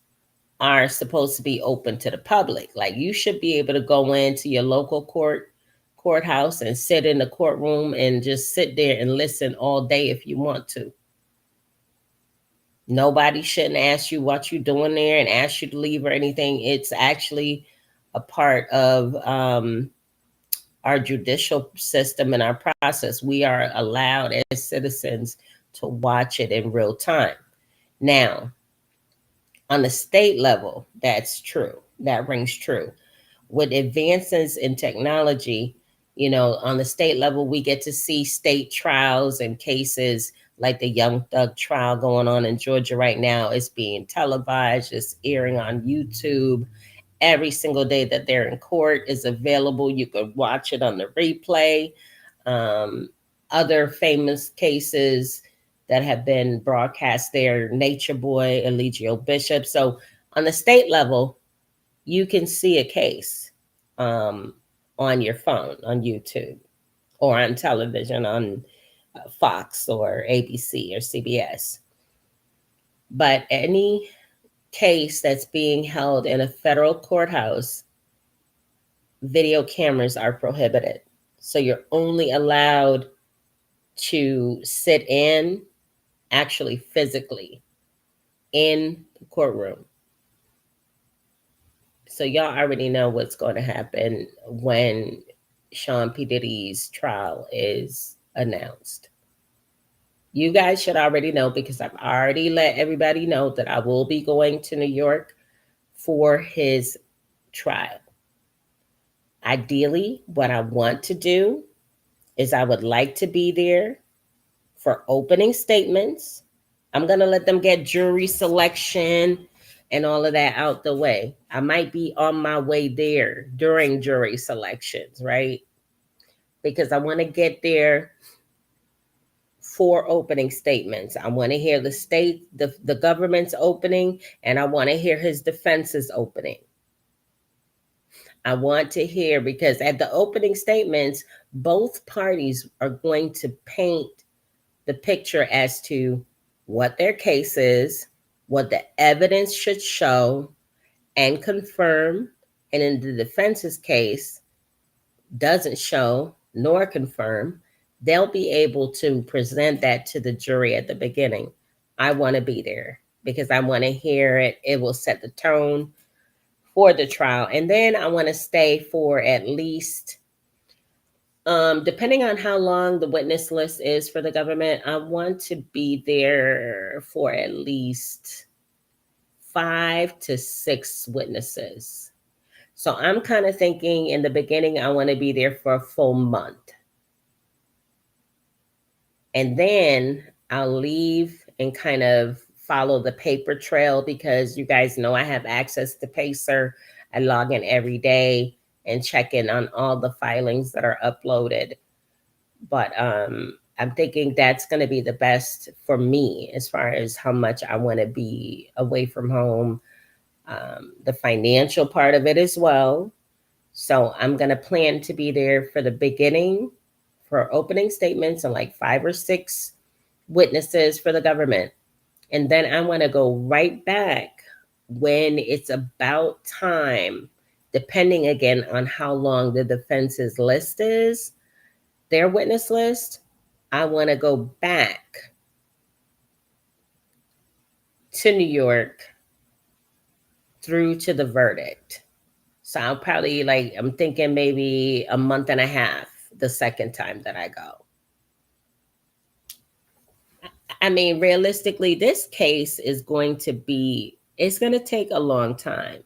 are supposed to be open to the public. Like, you should be able to go into your local courthouse and sit in the courtroom and just sit there and listen all day if you want to. Nobody shouldn't ask you what you're doing there and ask you to leave or anything. It's actually a part of our judicial system and our process. We are allowed as citizens to watch it in real time. Now, on the state level, that's true. That rings true. With advances in technology, on the state level, we get to see state trials and cases like the Young Thug trial going on in Georgia right now. It's being televised, it's airing on YouTube. Every single day that they're in court is available. You could watch it on the replay. Other famous cases that have been broadcast there, Nature Boy, Eligio Bishop. So on the state level, you can see a case on your phone, on YouTube, or on television, on Fox or ABC or CBS. But any case that's being held in a federal courthouse, video cameras are prohibited. So you're only allowed to sit in, actually physically, in the courtroom. So y'all already know what's going to happen when Sean P. Diddy's trial is announced. You guys should already know, because I've already let everybody know that I will be going to New York for his trial. Ideally, what I want to do is I would like to be there for opening statements. I'm going to let them get jury selection and all of that out the way. I might be on my way there during jury selections, right? Because I want to get there for opening statements. I want to hear the government's opening, and I want to hear his defense's opening. I want to hear, because at the opening statements, both parties are going to paint the picture as to what their case is, what the evidence should show and confirm, and in the defense's case, doesn't show nor confirm. They'll be able to present that to the jury at the beginning. I want to be there because I want to hear it. It will set the tone for the trial. And then I want to stay for at least, depending on how long the witness list is for the government, I want to be there for at least 5 to 6 witnesses. So I'm kind of thinking in the beginning, I want to be there for a full month. And then I'll leave and kind of follow the paper trail because you guys know I have access to Pacer. I log in every day and check in on all the filings that are uploaded. But I'm thinking that's going to be the best for me as far as how much I want to be away from home, the financial part of it as well. So I'm going to plan to be there for the beginning for opening statements and like 5 or 6 witnesses for the government. And then I want to go right back when it's about time, depending again on how long the defense's list is, their witness list. I want to go back to New York through to the verdict. So I'll probably like, I'm thinking maybe a month and a half the second time that I go. I mean, realistically, this case is going to be, it's going to take a long time.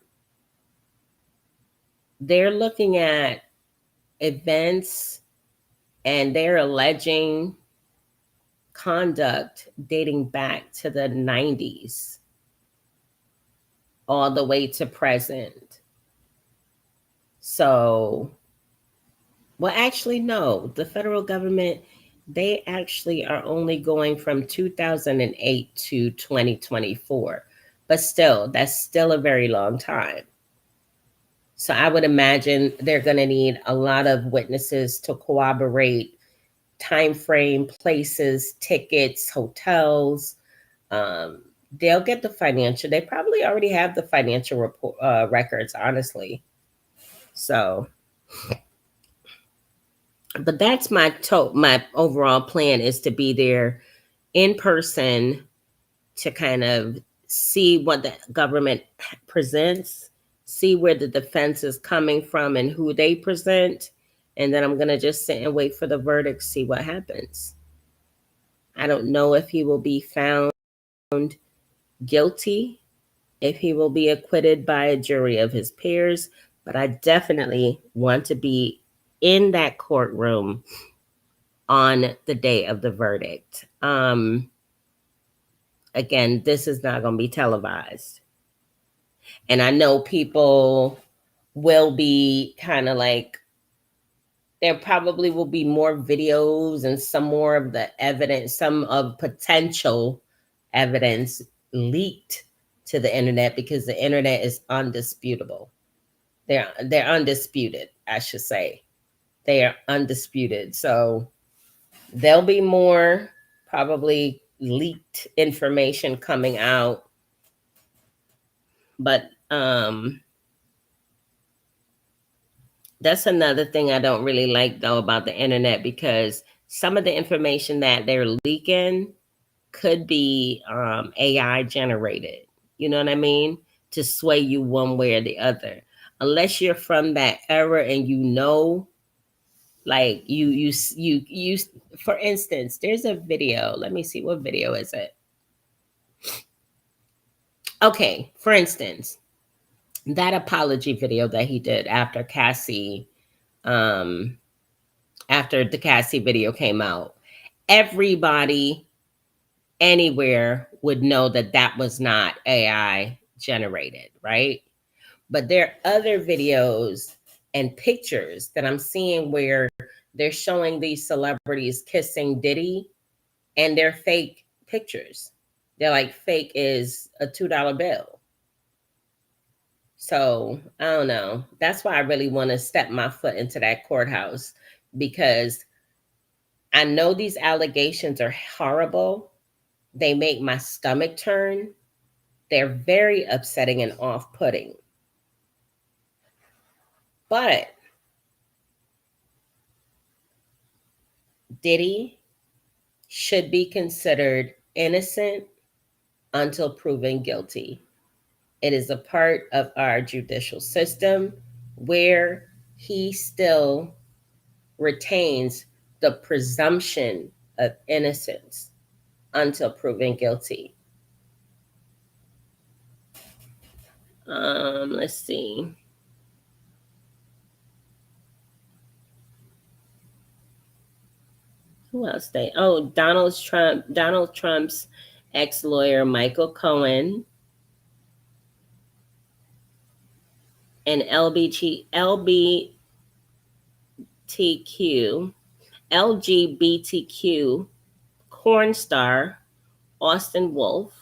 They're looking at events and they're alleging conduct dating back to the 90s all the way to present. So, well, actually, no, the federal government, they actually are only going from 2008 to 2024. But still, that's still a very long time. So I would imagine they're going to need a lot of witnesses to corroborate time frame, places, tickets, hotels. They'll get the financial. They probably already have the financial report records, honestly. So, but that's my overall plan is to be there in person to kind of see what the government presents, see where the defense is coming from and who they present. And then I'm going to just sit and wait for the verdict, see what happens. I don't know if he will be found guilty, if he will be acquitted by a jury of his peers, but I definitely want to be in that courtroom on the day of the verdict. Again, this is not going to be televised. And I know people will be kind of like, there probably will be more videos and some more of the evidence, some of potential evidence leaked to the internet because the internet is undisputable. They're undisputed, I should say. They are undisputed. So there'll be more probably leaked information coming out. But that's another thing I don't really like though about the internet, because some of the information that they're leaking could be AI generated. You know what I mean? To sway you one way or the other. Unless you're from that era and you know, like you. For instance, there's a video. Let me see, what video is it? Okay, for instance, that apology video that he did after Cassie, after the Cassie video came out, everybody anywhere would know that that was not AI generated, right? But there are other videos and pictures that I'm seeing where they're showing these celebrities kissing Diddy, and they're fake pictures. They're like, fake is a $2 bill. So I don't know. That's why I really want to step my foot into that courthouse, because I know these allegations are horrible. They make my stomach turn. They're very upsetting and off-putting. But Diddy should be considered innocent until proven guilty. It is a part of our judicial system where he still retains the presumption of innocence until proven guilty. Let's see. Who else? Donald Trump's ex-lawyer Michael Cohen, and LGBTQ corn star Austin Wolf,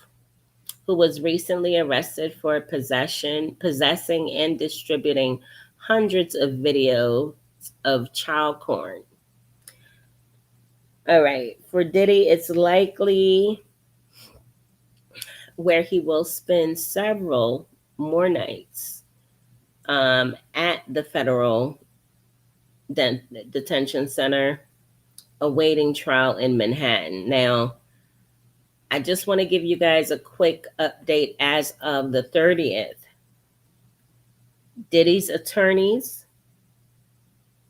who was recently arrested for possessing, and distributing hundreds of videos of child porn. All right, for Diddy, it's likely where he will spend several more nights at the federal detention center awaiting trial in Manhattan. Now, I just want to give you guys a quick update as of the 30th. Diddy's attorneys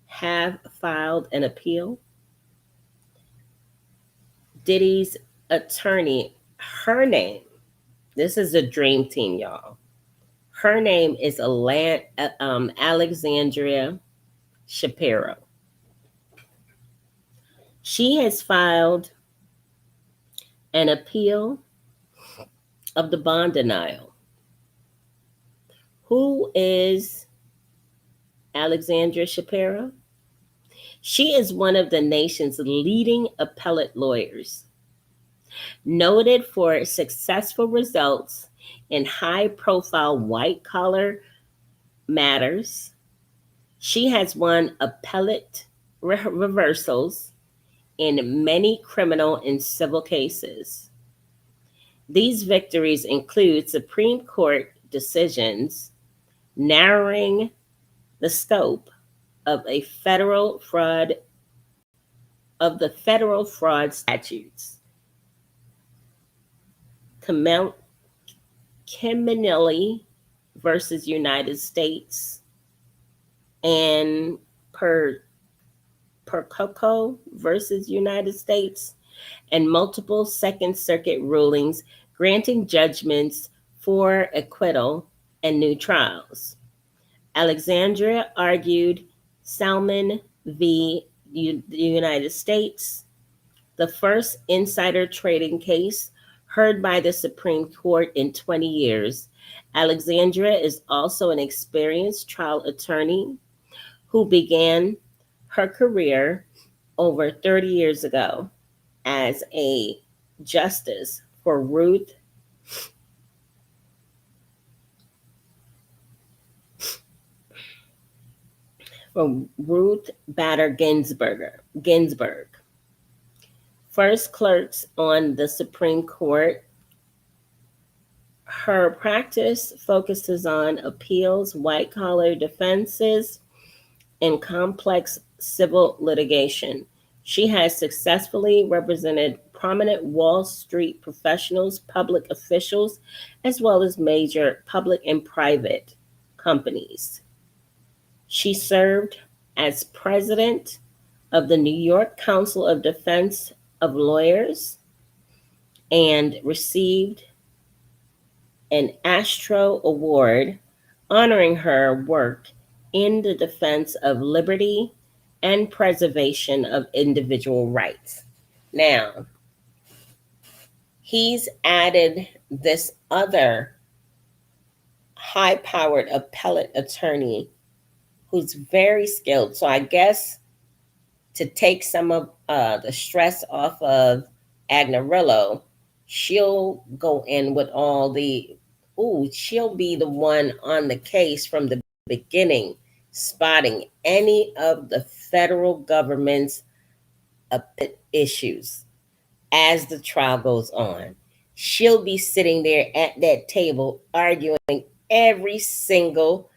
have filed an appeal. Diddy's attorney, her name, this is a dream team, y'all. Her name is Alexandria Shapiro. She has filed an appeal of the bond denial. Who is Alexandria Shapiro? She is one of the nation's leading appellate lawyers, noted for successful results in high-profile white-collar matters. She has won appellate reversals in many criminal and civil cases. These victories include Supreme Court decisions narrowing the scope of the federal fraud statutes. Kiminelli versus United States and Percoco versus United States, and multiple Second Circuit rulings granting judgments for acquittal and new trials. Alexandria argued Salmon v. the United States, the first insider trading case heard by the Supreme Court in 20 years. Alexandria is also an experienced trial attorney who began her career over 30 years ago as a justice for Ruth Bader Ginsburg. First clerks on the Supreme Court. Her practice focuses on appeals, white-collar defenses, and complex civil litigation. She has successfully represented prominent Wall Street professionals, public officials, as well as major public and private companies. She served as president of the New York Council of Defense of Lawyers and received an Astro Award honoring her work in the defense of liberty and preservation of individual rights. Now, he's added this other high-powered appellate attorney who's very skilled. So I guess to take some of the stress off of Agnarillo, she'll go in with all the, she'll be the one on the case from the beginning, spotting any of the federal government's issues as the trial goes on. She'll be sitting there at that table arguing every single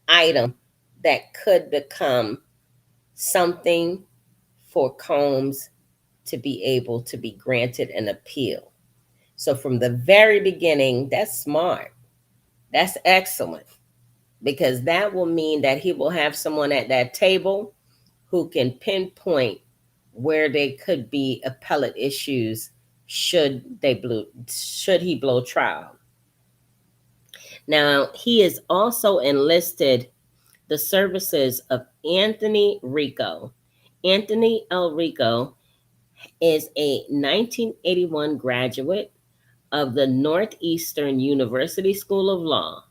item that could become something for Combs to be able to be granted an appeal. So from the very beginning, that's smart. That's excellent, because that will mean that he will have someone at that table who can pinpoint where they could be appellate issues should he blow trial. Now, he has also enlisted the services of Anthony Rico. Anthony L. Rico is a 1981 graduate of the Northeastern University School of Law.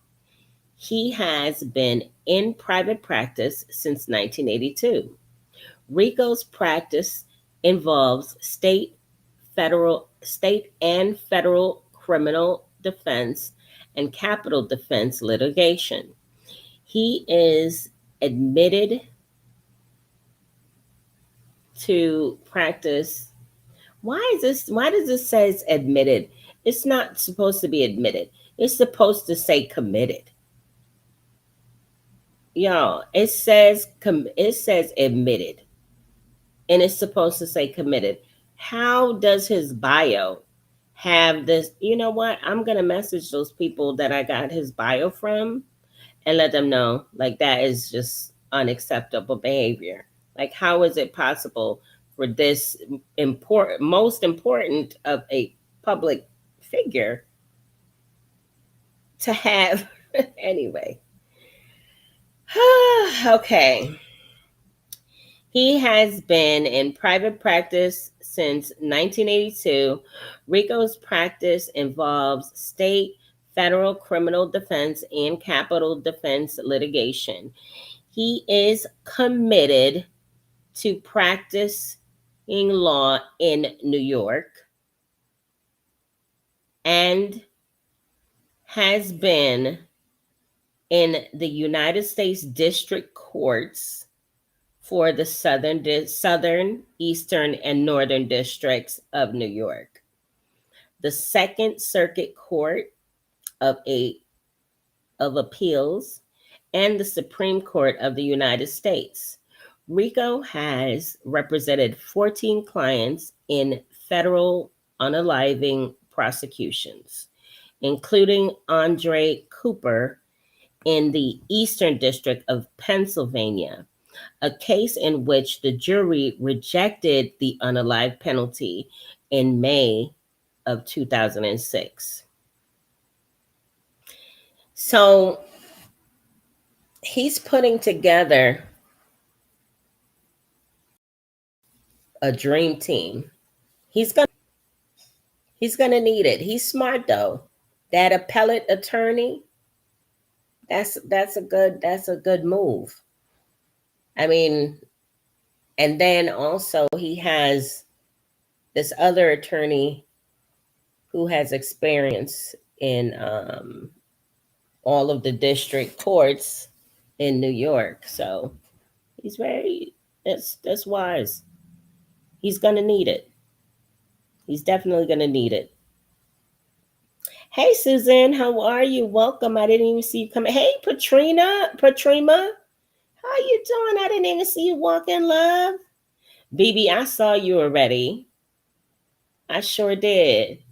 He has been in private practice since 1982. RICO's practice involves state and federal criminal defense and capital defense litigation. He is admitted to practice. Why does this says admitted? It's not supposed to be admitted. It's supposed to say committed. Y'all, it says admitted and it's supposed to say committed. How does his bio have this? You know what? I'm going to message those people that I got his bio from and let them know like that is just unacceptable behavior. Like how is it possible for this important most important of a public figure to have anyway. Okay. He has been in private practice since 1982. RICO's practice involves state, federal criminal defense, and capital defense litigation. He is committed to practicing law in New York and has been in the United States District Courts for the southern, eastern, and northern districts of New York, the Second Circuit Court of Appeals, and the Supreme Court of the United States. RICO has represented 14 clients in federal unaliving prosecutions, including Andre Cooper in the Eastern District of Pennsylvania, a case in which the jury rejected the unalive penalty in May of 2006. So he's putting together a dream team. He's gonna need it. He's smart though. That appellate attorney, that's a good move. I mean, and then also he has this other attorney who has experience in all of the district courts in New York. So he's very that's wise. He's gonna need it. He's definitely gonna need it. Hey Suzanne, how are you? Welcome. I didn't even see you come. Hey Patrina, how you doing? I didn't even see you walk in, love. BB, I saw you already. I sure did.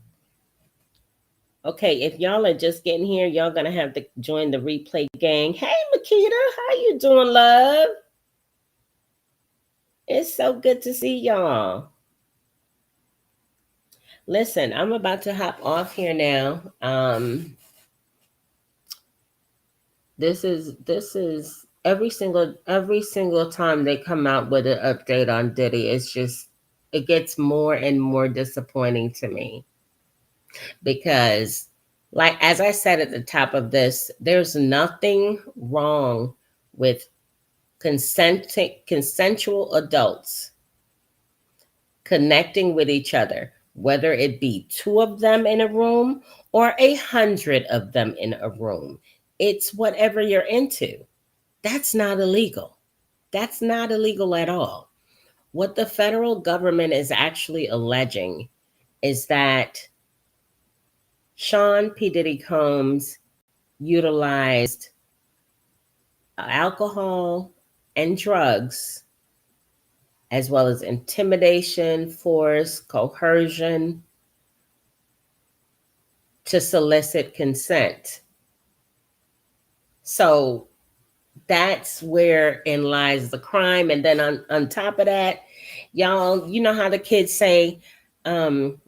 Okay, if y'all are just getting here, y'all gonna have to join the replay gang. Hey Makita, how you doing, love? It's so good to see y'all. Listen, I'm about to hop off here now. This is every single time they come out with an update on Diddy, it gets more and more disappointing to me because, like as I said at the top of this, there's nothing wrong with consensual adults connecting with each other, whether it be 2 of them in a room or 100 of them in a room. It's whatever you're into. That's not illegal. That's not illegal at all. What the federal government is actually alleging is that Sean P. Diddy Combs utilized alcohol and drugs, as well as intimidation, force, coercion, to solicit consent. So that's wherein lies the crime. And then on top of that, y'all, you know how the kids say, I'm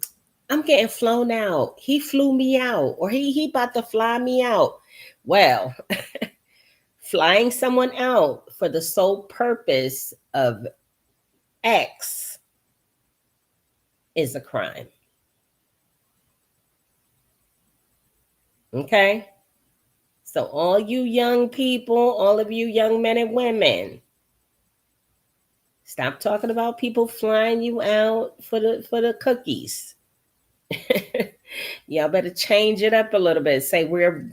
getting flown out. He flew me out, or he about to fly me out. Well, flying someone out for the sole purpose of X is a crime. Okay? So all you young people, all of you young men and women, stop talking about people flying you out for the cookies. Y'all better change it up a little bit. Say we're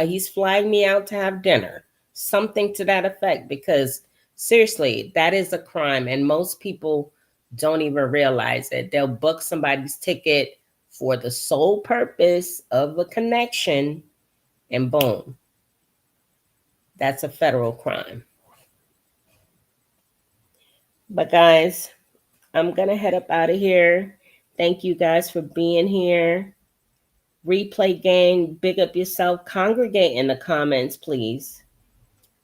he's flying me out to have dinner. Something to that effect, because seriously, that is a crime and most people don't even realize it. They'll book somebody's ticket for the sole purpose of a connection and boom, that's a federal crime. But guys, I'm going to head up out of here. Thank you guys for being here. Replay gang, big up yourself. Congregate in the comments, please.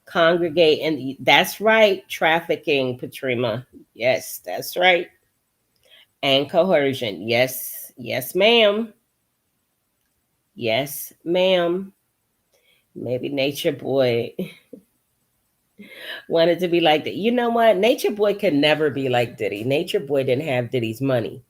Congregate. And that's right, trafficking, Patrima. Yes, that's right. And coercion. Yes, yes, ma'am. Yes, ma'am. Maybe Nature Boy wanted to be like that. You know what? Nature Boy could never be like Diddy. Nature Boy didn't have Diddy's money.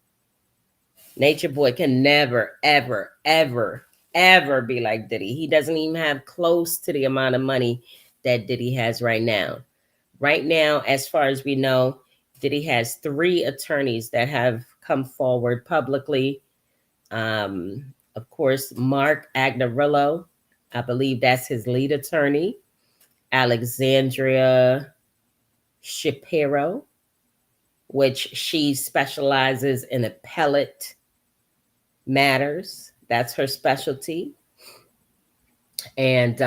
Nature Boy can never, ever, ever, ever be like Diddy. He doesn't even have close to the amount of money that Diddy has right now. Right now, as far as we know, Diddy has 3 attorneys that have come forward publicly. Of course, Mark Agnarillo, I believe that's his lead attorney. Alexandria Shapiro, which she specializes in appellate matters. That's her specialty. And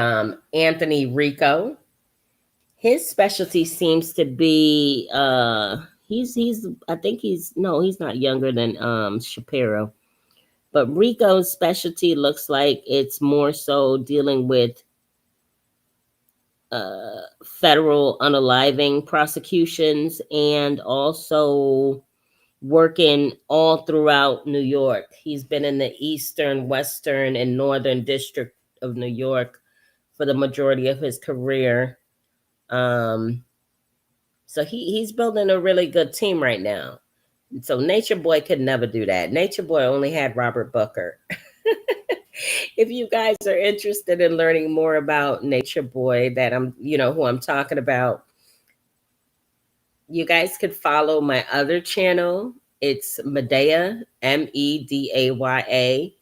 Anthony Rico, his specialty seems to be he's I think he's no, he's not younger than Shapiro. But Rico's specialty looks like it's more so dealing with federal unaliving prosecutions and also working all throughout New York. He's been in the Eastern, Western, and Northern District of New York for the majority of his career. Um, so he's building a really good team right now. So Nature Boy could never do that. Nature Boy only had Robert Booker. If you guys are interested in learning more about Nature Boy, that I'm, who I'm talking about, you guys could follow my other channel. It's Medaya, Medaya.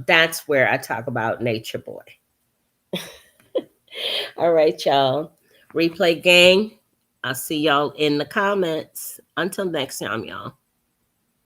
That's where I talk about Nature Boy. All right, y'all. Replay gang. I'll see y'all in the comments. Until next time, y'all.